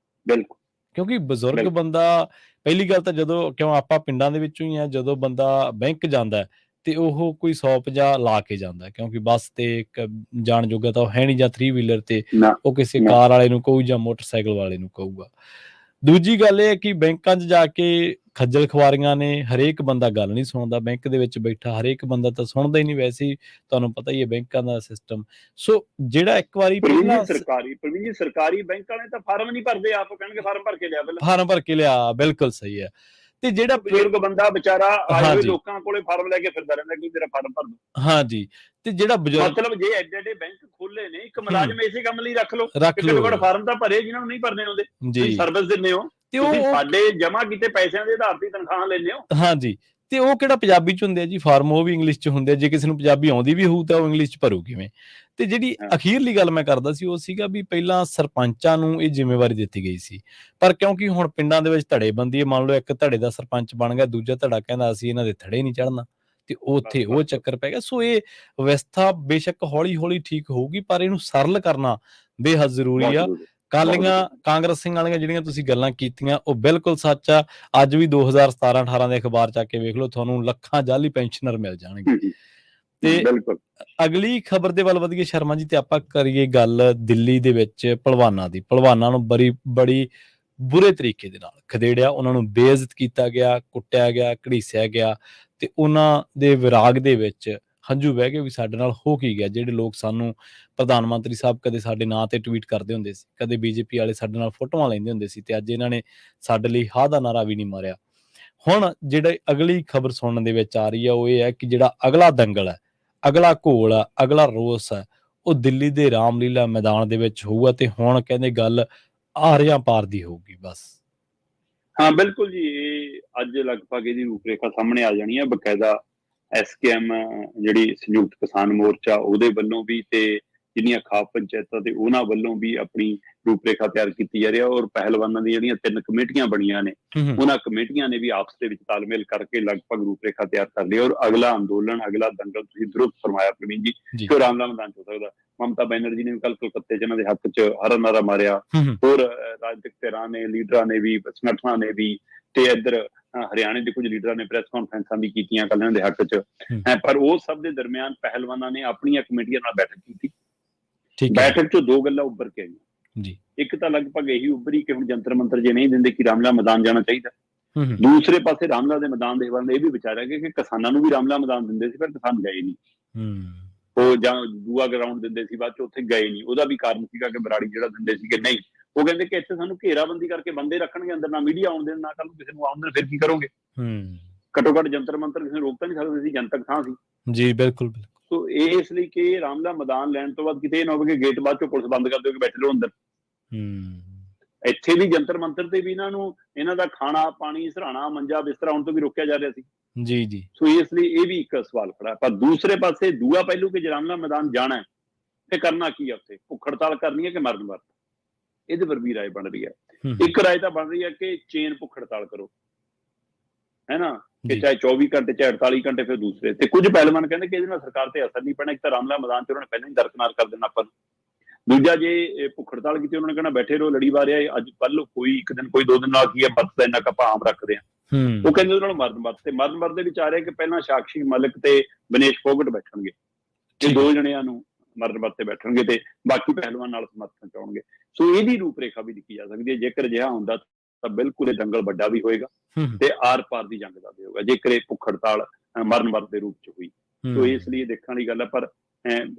ਬਿਲਕੁਲ। ਕਿਉਂਕਿ ਬਜ਼ੁਰਗ ਬੰਦਾ, ਪਹਿਲੀ ਗੱਲ ਤਾਂ ਜਦੋਂ, ਕਿਉਂ ਆਪਾਂ ਪਿੰਡਾਂ ਦੇ ਵਿੱਚੋਂ ਹੀ ਆ, ਜਦੋਂ ਬੰਦਾ ਬੈਂਕ ਜਾਂਦਾ ਤੇ ਉਹ ਕੋਈ 150 ਲਾ ਕੇ ਜਾਂਦਾ, ਕਿਉਂਕਿ ਬੱਸ ਤੇ ਇੱਕ ਜਾਣ ਜੋਗਾ ਤਾਂ ਉਹ ਹੈ ਨਹੀਂ, ਜਾਂ 3 ਵੀਲਰ ਤੇ ਉਹ ਕਿਸੇ ਕਾਰ ਵਾਲੇ ਨੂੰ ਕਹੂ ਜਾਂ ਮੋਟਰਸਾਈਕਲ ਵਾਲੇ ਨੂੰ ਕਹੂਗਾ। ਦੂਜੀ ਗੱਲ ਇਹ ਹੈ ਕਿ ਬੈਂਕਾਂ 'ਚ ਜਾ ਕੇ ਖੱਜਲ ਖੁਆਰੀਆਂ ਨੇ, ਹਰੇਕ ਬੰਦਾ ਗੱਲ ਨਹੀਂ ਸੁਣਦਾ। ਬੈਂਕ ਦੇ ਵਿੱਚ ਬੈਠਾ ਹਰੇਕ ਬੰਦਾ ਤਾਂ ਸੁਣਦਾ ਹੀ ਨਹੀਂ, ਵੈਸੇ ਹੀ ਤੁਹਾਨੂੰ ਪਤਾ ਹੀ ਹੈ ਬੈਂਕਾਂ ਦਾ ਸਿਸਟਮ। ਸੋ ਜਿਹੜਾ ਇੱਕ ਵਾਰੀ ਪਹਿਲਾਂ ਸਰਕਾਰੀ ਬੈਂਕ ਵਾਲੇ ਤਾਂ ਫਾਰਮ ਨਹੀਂ ਭਰਦੇ, ਆਪ ਕਹਿਣਗੇ ਫਾਰਮ ਭਰ ਕੇ ਲਿਆ, ਪਹਿਲਾਂ ਫਾਰਮ ਭਰ ਕੇ ਲਿਆ। ਬਿਲਕੁਲ ਸਹੀ ਹੈ। ਤੇ ਜਿਹੜਾ ਬਜ਼ੁਰਗ ਬੰਦਾ ਵਿਚਾਰਾ ਆਏ ਹੋਏ ਲੋਕਾਂ ਕੋਲੇ ਫਾਰਮ ਲੈ ਕੇ ਫਿਰਦਾ ਰਹਿੰਦਾ ਕਿ ਮੇਰਾ ਫਾਰਮ ਭਰ ਦੋ। ਹਾਂਜੀ, ਤੇ ਜਿਹੜਾ ਬਜ਼ੁਰਗ ਮਤਲਬ ਜੇ ਐਡੇ ਐਡੇ ਬੈਂਕ ਖੋਲੇ ਨੇ, ਇੱਕ ਮੁਲਾਜ਼ਮ ਇਸੇ ਕੰਮ ਲਈ ਰੱਖ ਲਓ, ਰੱਖ ਘੱਟੋ ਘੱਟ ਲਓ ਫਾਰਮ ਤਾਂ ਭਰੇ ਜਿਨ੍ਹਾਂ ਨੂੰ ਨਹੀਂ ਭਰਨੇ ਆਉਂਦੇ। ਤੁਸੀਂ ਜੀ। ਸਰਵਿਸ ਦਿੰਦੇ ਹੋ, ਤੇ ਤੁਸੀਂ ਉਹ ਸਾਡੇ ਜਮ੍ਹਾਂ ਕੀਤੇ ਪੈਸਿਆਂ ਦੇ ਆਧਾਰ ਤੇ ਤਨਖਾਹ ਲੈਂਦੇ ਹੋ। ਹਾਂਜੀ, ਤੇ ਉਹ ਕਿਹੜਾ ਪੰਜਾਬੀ ਚ ਹੁੰਦੇ ਆ ਜੀ ਫਾਰਮ, ਉਹ ਵੀ ਇੰਗਲਿਸ਼ ਚ ਹੁੰਦੇ ਆ। ਜੇ ਕਿਸੇ ਨੂੰ ਪੰਜਾਬੀ ਆਉਂਦੀ ਵੀ ਹੋਊ ਤਾਂ ਉਹ ਇੰਗਲਿਸ਼ ਚ ਭਰੂ ਕਿਵੇਂ? ਤੇ ਜਿਹੜੀ ਅਖੀਰਲੀ ਗੱਲ ਮੈਂ ਕਰਦਾ ਸੀ ਉਹ ਸੀਗਾ ਵੀ ਪਹਿਲਾਂ ਸਰਪੰਚਾਂ ਨੂੰ ਇਹ ਜ਼ਿੰਮੇਵਾਰੀ ਦਿੱਤੀ ਗਈ ਸੀ, ਪਰ ਕਿਉਂਕਿ ਹੁਣ ਪਿੰਡਾਂ ਦੇ ਵਿੱਚ ਧੜੇਬੰਦੀ ਹੈ, ਮੰਨ ਲਓ ਇੱਕ ਧੜੇ ਦਾ ਸਰਪੰਚ ਬਣ ਗਿਆ, ਦੂਜਾ ਧੜਾ ਕਹਿੰਦਾ ਅਸੀਂ ਇਹਨਾਂ ਦੇ ਥੜੇ ਨਹੀਂ ਚੜ੍ਹਨਾ, ਤੇ ਉੱਥੇ ਉਹ ਚੱਕਰ ਪੈ ਗਿਆ। ਸੋ ਇਹ ਵਿਵਸਥਾ ਬੇਸ਼ੱਕ ਹੌਲੀ ਹੌਲੀ ਠੀਕ ਹੋਊਗੀ, ਪਰ ਇਹਨੂੰ ਸਰਲ ਕਰਨਾ ਬੇਹੱਦ ਜ਼ਰੂਰੀ ਆ। ਕਾਲੀਆਂ ਕਾਂਗਰਸੀਆਂ ਵਾਲੀਆਂ ਜਿਹੜੀਆਂ ਤੁਸੀਂ ਗੱਲਾਂ ਕੀਤੀਆਂ ਉਹ ਬਿਲਕੁਲ ਸੱਚ ਆ। ਅੱਜ ਵੀ 2017-18 ਦੇ ਅਖਬਾਰ ਚੱਕ ਕੇ ਵੇਖ ਲਓ, ਤੁਹਾਨੂੰ ਲੱਖਾਂ ਜਾਲੀ ਪੈਨਸ਼ਨਰ ਮਿਲ ਜਾਣਗੇ। ਤੇ ਅਗਲੀ ਖਬਰ ਦੇ ਵੱਲ ਵਧੀਏ ਸ਼ਰਮਾ ਜੀ, ਤੇ ਆਪਾਂ ਕਰੀਏ ਗੱਲ ਦਿੱਲੀ ਦੇ ਵਿੱਚ ਭਲਵਾਨਾਂ ਦੀ। ਭਲਵਾਨਾਂ ਨੂੰ ਬੜੀ ਬੁਰੇ ਤਰੀਕੇ ਦੇ ਨਾਲ ਖਦੇੜਿਆ, ਉਹਨਾਂ ਨੂੰ ਬੇਇੱਜ਼ਤ ਕੀਤਾ ਗਿਆ, ਕੁੱਟਿਆ ਗਿਆ, ਘੜੀਸਿਆ ਗਿਆ, ਤੇ ਉਹਨਾਂ ਦੇ ਵਿਰਾਗ ਦੇ ਵਿੱਚ ਹੰਝੂ ਵਹਿ ਗਏ ਵੀ ਸਾਡੇ ਨਾਲ ਹੋ ਕੀ ਗਿਆ। ਜਿਹੜੇ ਲੋਕ ਸਾਨੂੰ ਪ੍ਰਧਾਨ ਮੰਤਰੀ ਸਾਹਿਬ ਕਦੇ ਸਾਡੇ ਨਾਂ ਤੇ ਟਵੀਟ ਕਰਦੇ ਹੁੰਦੇ ਸੀ, ਕਦੇ ਬੀਜੇਪੀ ਵਾਲੇ ਸਾਡੇ ਨਾਲ ਫੋਟੋਆਂ ਲੈਂਦੇ ਹੁੰਦੇ ਸੀ, ਤੇ ਅੱਜ ਇਹਨਾਂ ਨੇ ਸਾਡੇ ਲਈ ਹਾਂ ਦਾ ਨਾਰਾ ਵੀ ਨਹੀਂ ਮਾਰਿਆ। ਹੁਣ ਜਿਹੜੇ ਅਗਲੀ ਖਬਰ ਸੁਣਨ ਦੇ ਵਿੱਚ ਆ ਰਹੀ ਆ ਉਹ ਇਹ ਹੈ ਕਿ ਜਿਹੜਾ ਅਗਲਾ ਦੰਗਲ ਹੈ, ਅਗਲਾ ਘੋਲ ਆ, ਅਗਲਾ ਰੋਸ ਹੈ, ਉਹ ਦਿੱਲੀ ਦੇ ਰਾਮਲੀਲਾ ਮੈਦਾਨ ਦੇ ਵਿੱਚ ਹੋਊਗਾ। ਤੇ ਹੁਣ ਕਹਿੰਦੇ ਗੱਲ ਆਰਿਆਂ ਪਾਰ ਦੀ ਹੋਊਗੀ ਬਸ। ਹਾਂ ਬਿਲਕੁਲ ਜੀ, ਇਹ ਅੱਜ ਲਗਭਗ ਇਹਦੀ ਰੂਪਰੇਖਾ ਸਾਹਮਣੇ ਆ ਜਾਣੀ ਹੈ। ਬਕਾਇਦਾ SKM ਜਿਹੜੀ ਸੰਯੁਕਤ ਕਿਸਾਨ ਮੋਰਚਾ ਉਹਦੇ ਵੱਲੋਂ ਵੀ, ਤੇ ਜਿੰਨੀਆਂ ਖਾਪ ਪੰਚਾਇਤਾਂ ਤੇ ਉਹਨਾਂ ਵੱਲੋਂ ਵੀ ਆਪਣੀ ਰੂਪਰੇਖਾ ਤਿਆਰ ਕੀਤੀ ਜਾ ਰਹੀ ਹੈ। ਔਰ ਪਹਿਲਵਾਨਾਂ ਦੀਆਂ ਜਿਹੜੀਆਂ 3 ਕਮੇਟੀਆਂ ਬਣੀਆਂ ਨੇ, ਉਹਨਾਂ ਕਮੇਟੀਆਂ ਨੇ ਵੀ ਆਪਸ ਦੇ ਵਿੱਚ ਤਾਲਮੇਲ ਕਰਕੇ ਲਗਭਗ ਰੂਪਰੇਖਾ ਤਿਆਰ ਕਰ ਲਈ। ਔਰ ਅਗਲਾ ਅੰਦੋਲਨ, ਅਗਲਾ ਦੰਗਲ ਤੁਸੀਂ ਦੁਰੁਸਤ ਫਰਮਾਇਆ ਪ੍ਰਵੀਨ ਜੀ, ਕਿ ਰਾਮਲੀਲਾ ਮੈਦਾਨ ਚ ਹੋ ਸਕਦਾ। ਮਮਤਾ ਬੈਨਰਜੀ ਨੇ ਵੀ ਕੱਲ ਕਲਕੱਤੇ ਚ ਇਹਨਾਂ ਦੇ ਹੱਕ ਚ ਹਰਾ ਨਾਰਾ ਮਾਰਿਆ। ਹੋਰ ਰਾਜਨੀਤਿਕ ਧਿਰਾਂ ਨੇ, ਲੀਡਰਾਂ ਨੇ ਵੀ, ਸੰਗਠਨਾਂ ਨੇ ਵੀ, ਤੇ ਇੱਧਰ ਹਰਿਆਣੇ ਦੇ ਕੁਝ ਲੀਡਰਾਂ ਨੇ ਪ੍ਰੈਸ ਕਾਨਫਰੰਸਾਂ ਵੀ ਕੀਤੀਆਂ ਕੱਲ ਇਹਨਾਂ ਦੇ ਹੱਕ ਚ। ਪਰ ਉਹ ਸਭ ਦੇ ਦਰਮਿਆਨ ਪਹਿਲਵਾਨਾਂ ਨੇ ਆਪਣੀਆਂ ਕਮੇਟੀਆਂ ਨਾਲ ਬੈਠਕ ਕੀਤੀ। ਬੈਠਕ ਚੋਂ 2 ਗੱਲਾਂ ਉੱਭਰ ਕੇ ਆਈਆਂ ਜੀ। ਇੱਕ ਤਾਂ ਲਗਭਗ ਇਹੀ ਉੱਭਰੀ ਕਿ ਹੁਣ ਜੰਤਰ ਮੰਤਰ ਜੇ ਨਹੀਂ ਦਿੰਦੇ ਕਿ ਰਾਮਲੀਲਾ ਮੈਦਾਨ ਜਾਣਾ ਚਾਹੀਦਾ। ਦੂਸਰੇ ਪਾਸੇ ਰਾਮਲੀਲਾ ਦੇ ਮੈਦਾਨ ਦੇ ਵੱਲ ਇਹ ਵੀ ਵਿਚਾਰਿਆ ਗਿਆ ਕਿ ਕਿਸਾਨਾਂ ਨੂੰ ਵੀ ਰਾਮਲੀਲਾ ਮੈਦਾਨ ਦਿੰਦੇ ਸੀ, ਪਰ ਕਿਸਾਨ ਗਏ ਨਹੀਂ। ਉਹ ਜਾਂ ਦੂਆ ਗਰਾਊਂਡ ਦਿੰਦੇ ਸੀ, ਬਾਅਦ ਚ ਉੱਥੇ ਗਏ ਨਹੀਂ। ਉਹਦਾ ਵੀ ਕਾਰਨ ਸੀਗਾ ਕਿ ਬਰਾੜੀ ਜਿਹੜਾ ਦਿੰਦੇ ਸੀ ਕਿ ਨਹੀਂ, ਉਹ ਕਹਿੰਦੇ ਕਿ ਇੱਥੇ ਸਾਨੂੰ ਘੇਰਾਬੰਦੀ ਕਰਕੇ ਬੰਦੇ ਰੱਖਣਗੇ ਅੰਦਰ, ਨਾ ਮੀਡੀਆ ਆਉਣ ਦੇਣ, ਨਾ ਕੱਲ ਨੂੰ ਕਿਸੇ ਨੂੰ ਆਉਣ ਦੇਣ, ਫਿਰ ਕੀ ਕਰੋਗੇ? ਘੱਟੋ ਘੱਟ ਜੰਤਰ ਮੰਤਰ ਕਿਸੇ ਨੂੰ ਰੋਕ ਤਾਂ ਨਹੀਂ ਸਕਦੇ ਸੀ, ਜਨਤਕ ਥਾਂ ਸੀ ਜੀ। ਬਿਲਕੁਲ। ਸੋ ਇਸ ਲਈ ਕਿ ਰਾਮਲੀਲਾ ਮੈਦਾਨ ਲੈਣ ਤੋਂ ਬਾਅਦ ਕਿਤੇ ਇਹ ਨਾ ਹੋਵੇ ਕਿ ਗੇਟ ਬਾਅਦ ਚੋਂ ਪੁਲਿਸ ਬੰਦ ਕਰ ਦਿਓ ਕਿ ਬੈਠੇ ਰਹੋ ਅੰਦਰ। ਇੱਥੇ ਵੀ ਜੰਤਰ ਮੰਤਰ ਤੇ ਵੀ ਇਹਨਾਂ ਦਾ ਖਾਣਾ ਪਾਣੀ, ਸਰਾਣਾ, ਮੰਜਾ, ਬਿਸਤਰਾ ਆਉਣ ਤੋਂ ਵੀ ਰੋਕਿਆ ਜਾ ਰਿਹਾ ਸੀ ਜੀ। ਸੋ ਇਸ ਲਈ ਇਹ ਵੀ ਇੱਕ ਸਵਾਲ ਖੜਾ। ਪਰ ਦੂਸਰੇ ਪਾਸੇ ਦੂਆ ਪਹਿਲੂ ਕਿ ਰਾਮਲੀਲਾ ਮੈਦਾਨ ਜਾਣਾ ਤੇ ਕਰਨਾ ਕੀ ਆ, ਉੱਥੇ ਭੁੱਖ ਹੜਤਾਲ ਕਰਨੀ ਹੈ ਕਿ ਮਰਨ ਵਰਤ, ਇਹਦੇ ਪਰ ਵੀ ਰਾਏ ਬਣ ਰਹੀ ਹੈ। ਇੱਕ ਰਾਏ ਤਾਂ ਬਣ ਰਹੀ ਹੈ ਕਿ ਚੇਨ ਭੁੱਖ ਹੜਤਾਲ ਕਰੋ, ਹੈ ਨਾ, ਕਿ ਚਾਹੇ 24 ਘੰਟੇ ਚਾਹੇ 48 ਘੰਟੇ। ਫਿਰ ਦੂਸਰੇ ਤੇ ਕੁਝ ਪਹਿਲਵਾਨ ਕਹਿੰਦੇ ਕਿ ਇਹਦੇ ਨਾਲ ਸਰਕਾਰ ਤੇ ਅਸਰ ਨਹੀਂ ਪੈਣਾ। ਇੱਕ ਤਾਂ ਰਾਮਲੀਲਾ ਮੈਦਾਨ ਤੇ ਉਹਨਾਂ ਨੇ ਪਹਿਲਾਂ ਹੀ ਦਰਕਨਾਰ ਕਰ ਦੇਣਾ ਆਪਾਂ ਨੂੰ। ਦੂਜਾ, ਜੇ ਭੁੱਖ ਹੜਤਾਲ ਕੀਤੀ ਉਹਨਾਂ ਨੇ ਕਹਿਣਾ ਬੈਠੇ ਰਹੋ, ਲੜੀ ਵਾਰਿਆ ਅੱਜ ਕੱਲ ਕੋਈ ਇੱਕ ਦਿਨ ਕੋਈ 2 ਦਿਨ ਨਾਲ ਕੀ ਹੈ, ਵਰਤ ਇੰਨਾ ਕੁ ਆਪਾਂ ਆਮ ਰੱਖਦੇ ਹਾਂ। ਉਹ ਕਹਿੰਦੇ ਉਹਨਾਂ ਨੂੰ ਮਰਨ ਵਰਤ, ਤੇ ਮਰਨ ਵਰਤ ਦੇ ਵਿੱਚ ਆ ਰਿਹਾ ਕਿ ਪਹਿਲਾਂ ਸਾਕਸ਼ੀ ਮਲਿਕ ਤੇ ਵਿਨੇਸ਼ ਫੋਗਟ ਬੈਠਣਗੇ, ਤੇ 2 ਜਣਿਆਂ ਨੂੰ ਮਰਨ ਵਰਤ ਤੇ ਬੈਠਣਗੇ, ਤੇ ਬਾਕੀ ਪਹਿਲਵਾਨ ਨਾਲ ਸਮਰਥਨ ਚਾਉਣਗੇ। ਸੋ ਇਹਦੀ ਰੂਪਰੇਖਾ ਵੀ ਦੇਖੀ ਜਾ ਸਕਦੀ ਹੈ। ਜੇਕਰ ਅਜਿਹਾ ਹੁੰਦਾ ਤਾਂ ਬਿਲਕੁਲ ਇਹ ਦੰਗਲ ਵੱਡਾ ਵੀ ਹੋਏਗਾ ਤੇ ਆਰ ਪਾਰ ਦੀ ਜੰਗ ਦਾ ਵੀ ਹੋਗਾ, ਜੇਕਰ ਇਹ ਭੁੱਖ ਹੜਤਾਲ ਮਰਨ ਵਰਤ ਦੇ ਰੂਪ ਚ ਹੋਈ। ਸੋ ਇਸ ਲਈ ਦੇਖਣ ਵਾਲੀ ਗੱਲ ਹੈ। ਪਰ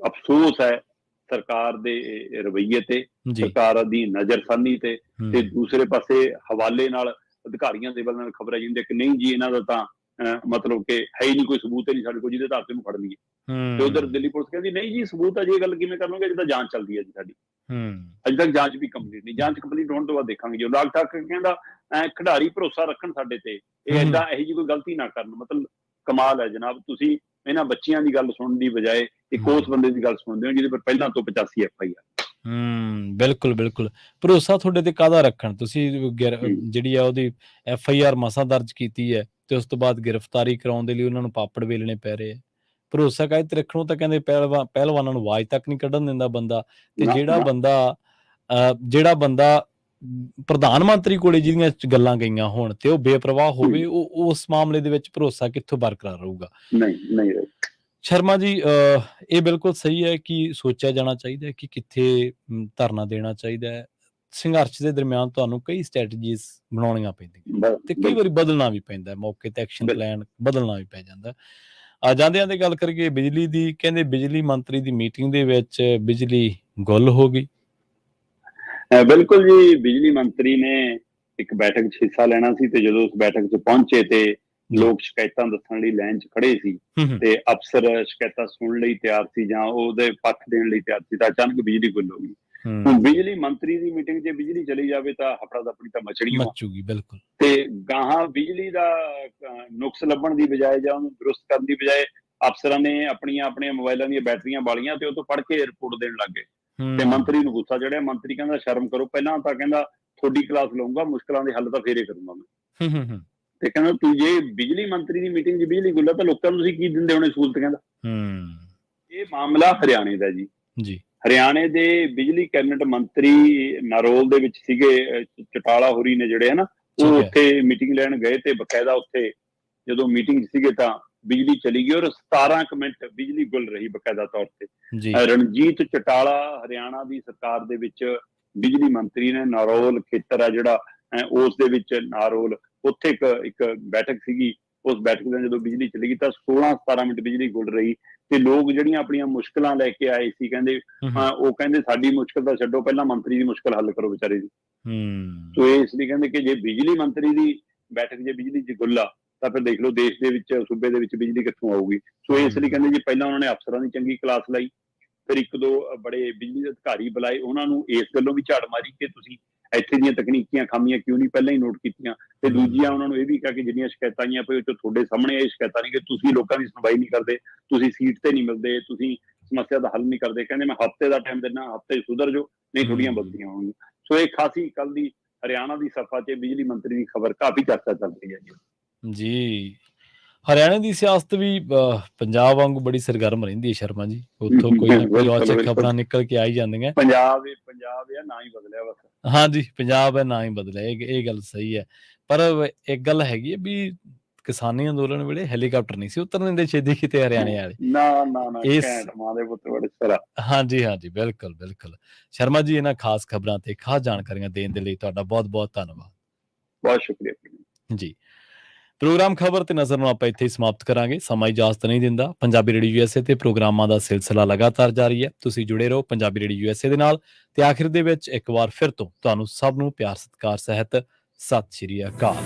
ਅਫਸੋਸ ਹੈ ਸਰਕਾਰ ਦੇ ਰਵੱਈਏ ਤੇ, ਸਰਕਾਰ ਦੀ ਨਜ਼ਰਸਾਨੀ ਤੇ ਦੂਸਰੇ ਪਾਸੇ ਹਵਾਲੇ ਨਾਲ ਅਧਿਕਾਰੀਆਂ ਦੇ ਵੱਲ ਖਬਰ ਆਈ ਜਾਂਦੀ ਹੈ ਕਿ ਨਹੀਂ ਜੀ ਇਹਨਾਂ ਦਾ ਤਾਂ ਮਤਲਬ ਕਿ ਹੈ ਹੀ ਨਹੀਂ, ਕੋਈ ਸਬੂਤ ਹੀ ਨਹੀਂ ਸਾਡੇ ਕੋਲ ਜਿਹਦੇ ਆਧਾਰ ਤੇ ਨੂੰ ਫੜ ਲਈਏ। ਤੇ ਉਧਰ ਦਿੱਲੀ ਪੁਲਿਸ ਕਹਿੰਦੀ ਨਹੀਂ ਜੀ ਸਬੂਤ ਅਜੇ ਗੱਲ ਕਿਵੇਂ ਕਰ ਲਓਗੇ, ਜਿੱਦਾਂ ਜਾਂਚ ਚੱਲਦੀ ਹੈ ਜੀ ਸਾਡੀ, ਅਜੇ ਤੱਕ ਜਾਂਚ ਵੀ ਕੰਪਲੀਟ ਨਹੀਂ। ਜਾਂਚ ਕੰਪਲੀਟ ਹੋਣ ਤੋਂ ਬਾਅਦ ਦੇਖਾਂਗੇ। ਜੋ ਲਾਗ ਠਾਕ ਕਹਿੰਦਾ ਖਿਡਾਰੀ ਭਰੋਸਾ ਰੱਖਣ ਸਾਡੇ ਤੇ, ਇਹ ਏਦਾਂ ਇਹੋ ਜਿਹੀ ਕੋਈ ਗਲਤੀ ਨਾ ਕਰਨ। ਮਤਲਬ ਕਮਾਲ ਹੈ ਜਨਾਬ, ਤੁਸੀਂ ਇਹਨਾਂ ਬੱਚਿਆਂ ਦੀ ਗੱਲ ਸੁਣਨ ਦੀ ਬਜਾਏ ਇੱਕ ਉਸ ਬੰਦੇ ਦੀ ਗੱਲ ਸੁਣਦੇ ਹੋ ਜਿਹਦੇ ਪਰ ਪਹਿਲਾਂ ਤੋਂ 85 FIR। ਬਿਲਕੁਲ ਬਿਲਕੁਲ। ਭਰੋਸਾ ਤੁਹਾਡੇ ਤੇ ਕਾਹਦਾ ਰੱਖਣ? ਤੁਸੀਂ ਜਿਹੜੀ ਆ ਉਹਦੀ FIR ਮਸਾਂ ਦਰਜ ਕੀਤੀ ਹੈ ਤੇ ਉਸ ਤੋਂ ਬਾਅਦ ਗ੍ਰਿਫਤਾਰੀ ਕਰਾਉਣ ਦੇ ਲਈ ਉਹਨਾਂ ਨੂੰ ਪਾਪੜ ਵੇਲਣੇ ਪੈ ਰਹੇ ਆ। ਭਰੋਸਾ ਕਾਹਦੇ ਤੇ ਰੱਖਣੋਂ ਤਾਂ ਕਹਿੰਦੇ ਪਹਿਲਵਾਨਾਂ ਨੂੰ ਆਵਾਜ਼ ਤੱਕ ਨਹੀਂ ਕੱਢਣ ਦਿੰਦਾ ਬੰਦਾ। ਤੇ ਜਿਹੜਾ ਬੰਦਾ ਪ੍ਰਧਾਨ ਮੰਤਰੀ ਕੋਲੇ ਜਿਹਦੀਆਂ ਗੱਲਾਂ ਗਈਆਂ ਹੋਣ ਤੇ ਉਹ ਬੇਪਰਵਾਹ ਹੋਵੇ, ਉਹ ਉਸ ਮਾਮਲੇ ਦੇ ਵਿੱਚ ਭਰੋਸਾ ਕਿੱਥੋਂ ਬਰਕਰਾਰ ਰਹੂਗਾ? ਨਹੀਂ। ਸ਼ਰਮਾ ਜੀ, ਇਹ ਬਿਲਕੁਲ ਸਹੀ ਹੈ ਕਿ ਸੋਚਿਆ ਜਾਣਾ ਚਾਹੀਦਾ ਹੈ ਕਿ ਕਿੱਥੇ ਧਰਨਾ ਦੇਣਾ ਚਾਹੀਦਾ ਹੈ। ਸੰਘਰਸ਼ ਦੇ ਦਰਮਿਆਨ ਤੁਹਾਨੂੰ ਕਈ ਸਟ੍ਰੈਟਜੀਜ਼ ਬਣਾਉਣੀਆਂ ਪੈਂਦੀਆਂ ਤੇ ਕਈ ਵਾਰੀ ਬਦਲਣਾ ਵੀ ਪੈਂਦਾ, ਮੌਕੇ ਤੇ ਐਕਸ਼ਨ ਪਲਾਨ ਬਦਲਣਾ ਵੀ ਪੈ ਜਾਂਦਾ। ਜਾਂਦਿਆਂ ਦੀ ਗੱਲ ਕਰੀਏ ਬਿਜਲੀ ਦੀ, ਕਹਿੰਦੇ ਬਿਜਲੀ ਮੰਤਰੀ ਦੀ ਮੀਟਿੰਗ ਦੇ ਵਿੱਚ ਬਿਜਲੀ ਗੁੱਲ ਹੋ ਗਈ। ਬਿਲਕੁਲ ਜੀ, ਬਿਜਲੀ ਮੰਤਰੀ ਨੇ ਇੱਕ ਬੈਠਕ 'ਚ ਹਿੱਸਾ ਲੈਣਾ ਸੀ ਤੇ ਜਦੋਂ ਉਸ ਬੈਠਕ 'ਚ ਪਹੁੰਚੇ ਤੇ ਜੀ। ਲੋਕ ਸ਼ਿਕਾਇਤਾਂ ਦੱਸਣ ਲਈ ਲਾਈਨ 'ਚ ਖੜੇ ਸੀ ਹੂੰ। ਤੇ ਅਫਸਰ ਸ਼ਿਕਾਇਤਾਂ ਸੁਣਨ ਲਈ ਤਿਆਰ ਸੀ ਜਾਂ ਉਹਦੇ ਪੱਖ ਦੇਣ ਲਈ ਤਿਆਰ ਸੀ, ਤਾਂ ਅਚਾਨਕ ਬਿਜਲੀ ਗੁੱਲ ਹੋ ਗਈ। ਹੁਣ ਬਿਜਲੀ ਮੰਤਰੀ ਦੀ ਮੀਟਿੰਗ 'ਚ ਬਿਜਲੀ ਚਲੀ ਜਾਵੇ ਤਾਂ ਹਫੜਾ-ਦਫੜੀ ਤਾਂ ਮਚਣੀ ਓ ਆ। ਮੱਚੂਗੀ ਬਿਲਕੁਲ। ਤੇ ਗਾਹਾਂ ਬਿਜਲੀ ਦਾ ਨੁਕਸ ਲੱਭਣ ਦੀ ਬਜਾਏ ਜਾਂ ਉਹਨੂੰ ਦਰੁਸਤ ਕਰਨ ਦੀ ਬਜਾਏ ਅਫਸਰਾਂ ਨੇ ਆਪਣੀਆਂ ਮੋਬਾਈਲਾਂ ਦੀਆਂ ਬੈਟਰੀਆਂ ਬਾਲੀਆਂ ਤੇ ਉਹ ਤੋਂ ਪੜ੍ਹ ਕੇ ਰਿਪੋਰਟ ਦੇਣ ਲੱਗ ਗਏ ਤੇ ਮੰਤਰੀ ਨੂੰ ਗੁੱਸਾ ਚੜਿਆ। ਮੰਤਰੀ ਕਹਿੰਦਾ ਸ਼ਰਮ ਕਰੋ, ਪਹਿਲਾਂ ਤਾਂ ਕਹਿੰਦਾ ਤੁਹਾਡੀ ਕਲਾਸ ਲਊਂਗਾ, ਮੁਸ਼ਕਲਾਂ ਦੇ ਹੱਲ ਤਾਂ ਫੇਰੇ ਕਰੂੰਗਾ ਮੈਂ। ਹੂੰ। ਤੇ ਕਹਿੰਦਾ ਤੂੰ ਜੇ ਬਿਜਲੀ ਮੰਤਰੀ ਦੀ ਮੀਟਿੰਗ 'ਚ ਬਿਜਲੀ ਗੁੱਲ ਆ ਤਾਂ ਲੋਕਾਂ ਨੂੰ ਤੁਸੀਂ ਕੀ ਦਿੰਦੇ ਹੋਣੇ ਸਹੂਲਤ, ਕਹਿੰਦਾ। ਇਹ ਮਾਮਲਾ ਹਰਿਆਣੇ ਦਾ ਜੀ। ਜੀ। ਹਰਿਆਣੇ ਦੇ ਬਿਜਲੀ ਕੈਬਨਿਟ ਮੰਤਰੀ ਨਾਰੋਲ ਦੇ ਵਿੱਚ ਸੀਗੇ, ਚਟਾਲਾ ਹੋਰੀ ਨੇ ਜਿਹੜੇ ਹਨਾ, ਉਹ ਉੱਥੇ ਮੀਟਿੰਗ ਲੈਣ ਗਏ ਤੇ ਬਕਾਇਦਾ ਉੱਥੇ ਜਦੋਂ ਮੀਟਿੰਗ ਸੀਗੇ ਤਾਂ ਬਿਜਲੀ ਚਲੀ ਗਈ ਔਰ 17 ਕੁ ਮਿੰਟ ਬਿਜਲੀ ਗੁੱਲ ਰਹੀ ਬਕਾਇਦਾ ਤੌਰ ਤੇ। ਰਣਜੀਤ ਚਟਾਲਾ ਹਰਿਆਣਾ ਦੀ ਸਰਕਾਰ ਦੇ ਵਿੱਚ ਬਿਜਲੀ ਮੰਤਰੀ ਨੇ। ਨਾਰੋਲ ਖੇਤਰ ਆ ਜਿਹੜਾ, ਉਸ ਦੇ ਵਿੱਚ ਨਾਰੋਲ, ਉੱਥੇ ਇੱਕ ਬੈਠਕ ਸੀਗੀ। ਉਸ ਬੈਠਕ ਦੇ ਜਦੋਂ ਬਿਜਲੀ ਚਲੀ ਗਈ ਤਾਂ 16-17 ਮਿੰਟ ਬਿਜਲੀ ਗੁੱਲ ਰਹੀ ਤੇ ਲੋਕ ਜਿਹੜੀਆਂ ਆਪਣੀਆਂ ਮੁਸ਼ਕਲਾਂ ਲੈ ਕੇ ਆਏ ਸੀ, ਕਹਿੰਦੇ ਉਹ ਕਹਿੰਦੇ ਸਾਡੀ ਮੁਸ਼ਕਲ ਤਾਂ ਛੱਡੋ, ਪਹਿਲਾਂ ਮੰਤਰੀ ਦੀ ਮੁਸ਼ਕਲ ਹੱਲ ਕਰੋ ਵਿਚਾਰੇ ਦੀ। ਸੋ ਇਸ ਲਈ ਕਹਿੰਦੇ ਕਿ ਜੇ ਬਿਜਲੀ ਮੰਤਰੀ ਦੀ ਬੈਠਕ ਜੇ ਬਿਜਲੀ 'ਚ ਗੁੱਲ ਆ ਤਾਂ ਫਿਰ ਦੇਖ ਲਓ ਦੇਸ਼ ਦੇ ਵਿੱਚ, ਸੂਬੇ ਦੇ ਵਿੱਚ ਬਿਜਲੀ ਕਿੱਥੋਂ ਆਊਗੀ। ਸੋ ਇਸ ਲਈ ਕਹਿੰਦੇ ਜੀ ਪਹਿਲਾਂ ਉਹਨਾਂ ਨੇ ਅਫਸਰਾਂ ਦੀ ਚੰਗੀ ਕਲਾਸ ਲਾਈ, ਫਿਰ ਇੱਕ ਦੋ ਬੜੇ ਬਿਜਲੀ ਦੇ ਅਧਿਕਾਰੀ ਬੁਲਾਏ, ਉਹਨਾਂ ਨੂੰ ਇਸ ਗੱਲੋਂ ਵੀ ਝਾੜ ਮਾਰੀ ਕਿ ਤੁਸੀਂ ਇੱਥੇ ਦੀਆਂ ਤਕਨੀਕੀਆਂ ਖਾਮੀਆਂ ਕਿਉਂ ਨਹੀਂ ਪਹਿਲਾਂ ਹੀ ਨੋਟ ਕੀਤੀਆਂ, ਤੇ ਦੂਜੀਆਂ ਉਹਨਾਂ ਨੂੰ ਇਹ ਵੀ ਕਿਹਾ ਕਿ ਜਿੰਨੀਆਂ ਸ਼ਿਕਾਇਤਾਂ ਆਈਆਂ ਪਈ ਉਹ ਤੁਹਾਡੇ ਸਾਹਮਣੇ ਇਹ ਸ਼ਿਕਾਇਤਾਂ ਨਹੀਂ ਕਿ ਤੁਸੀਂ ਲੋਕਾਂ ਦੀ ਸੁਣਵਾਈ ਨਹੀਂ ਕਰਦੇ, ਤੁਸੀਂ ਸੀਟ ਤੇ ਨਹੀਂ ਮਿਲਦੇ, ਤੁਸੀਂ ਸਮੱਸਿਆ ਦਾ ਹੱਲ ਨਹੀਂ ਕਰਦੇ। ਕਹਿੰਦੇ ਮੈਂ ਹਫ਼ਤੇ ਦਾ ਟਾਈਮ ਦਿੰਦਾ, ਹਫ਼ਤੇ 'ਚ ਸੁਧਰ ਜਾਓ, ਨਹੀਂ ਤੁਹਾਡੀਆਂ ਬਦਲੀਆਂ ਹੋਣਗੀਆਂ। ਸੋ ਇਹ ਖਾਸੀ ਕੱਲ ਦੀ ਹਰਿਆਣਾ ਦੀ ਸਭਾ 'ਚ ਬਿਜਲੀ ਮੰਤਰੀ ਦੀ ਖਬਰ ਕਾਫੀ ਚਰਚਾ ਚੱਲ ਰਹੀ ਹੈ ਜੀ। ਹਰਿਆਣੇ ਦੀ ਸਿਆਸਤ ਵੀ ਪੰਜਾਬ ਵਾਂਗੂ ਬੜੀ ਸਰਗਰਮ ਰਹਿੰਦੀ ਹੈ ਸ਼ਰਮਾ ਜੀ। ਉੱਥੋਂ ਕੋਈ ਨਾ ਕੋਈ ਔਚਕ ਖਬਰਾਂ ਨਿਕਲ ਕੇ ਆ ਹੀ ਜਾਂਦੀਆਂ। ਪੰਜਾਬ ਆ, ਨਾ ਹੀ ਬਦਲਿਆ ਬਸ। ਹਾਂਜੀ, ਪੰਜਾਬ ਹੈ, ਨਾ ਹੀ ਬਦਲਿਆ, ਇਹ ਗੱਲ ਸਹੀ ਹੈ। ਪਰ ਇੱਕ ਗੱਲ ਹੈਗੀ ਹੈ ਵੀ ਕਿਸਾਨੀ ਅੰਦੋਲਨ ਵੇਲੇ ਹੈਲੀਕਾਪਟਰ ਨਹੀਂ ਸੀ ਉਤਰਨ ਦਿੰਦੇ ਛੇਤੀ ਕਿਤੇ ਹਰਿਆਣੇ ਵਾਲੇ। ਹਾਂਜੀ, ਬਿਲਕੁਲ। ਸ਼ਰਮਾ ਜੀ, ਇਹਨਾਂ ਖਾਸ ਖਬਰਾਂ ਤੇ ਖਾਸ ਜਾਣਕਾਰੀਆਂ ਦੇਣ ਦੇ ਲਈ ਤੁਹਾਡਾ ਬਹੁਤ-ਬਹੁਤ ਧੰਨਵਾਦ। ਬਹੁਤ ਸ਼ੁਕਰੀਆ ਜੀ। ਪ੍ਰੋਗਰਾਮ ਖਬਰ ਤੇ ਨਜ਼ਰ ਨੂੰ ਆਪਾਂ ਇੱਥੇ ਹੀ ਸਮਾਪਤ ਕਰਾਂਗੇ। ਸਮਾਂ ਇਜਾਜ਼ਤ ਨਹੀਂ ਦਿੰਦਾ। ਪੰਜਾਬੀ ਰੇਡੀਓ USA ਤੇ ਪ੍ਰੋਗਰਾਮਾਂ ਦਾ ਸਿਲਸਿਲਾ ਲਗਾਤਾਰ ਜਾਰੀ ਹੈ। ਤੁਸੀਂ ਜੁੜੇ ਰਹੋ ਪੰਜਾਬੀ ਰੇਡੀਓ USA ਦੇ ਨਾਲ। ਤੇ ਆਖਿਰ ਦੇ ਵਿੱਚ ਇੱਕ ਵਾਰ ਫਿਰ ਤੋਂ ਤੁਹਾਨੂੰ ਸਭ ਨੂੰ ਪਿਆਰ ਸਤਿਕਾਰ ਸਹਿਤ ਸਤਿ ਸ਼੍ਰੀ ਅਕਾਲ।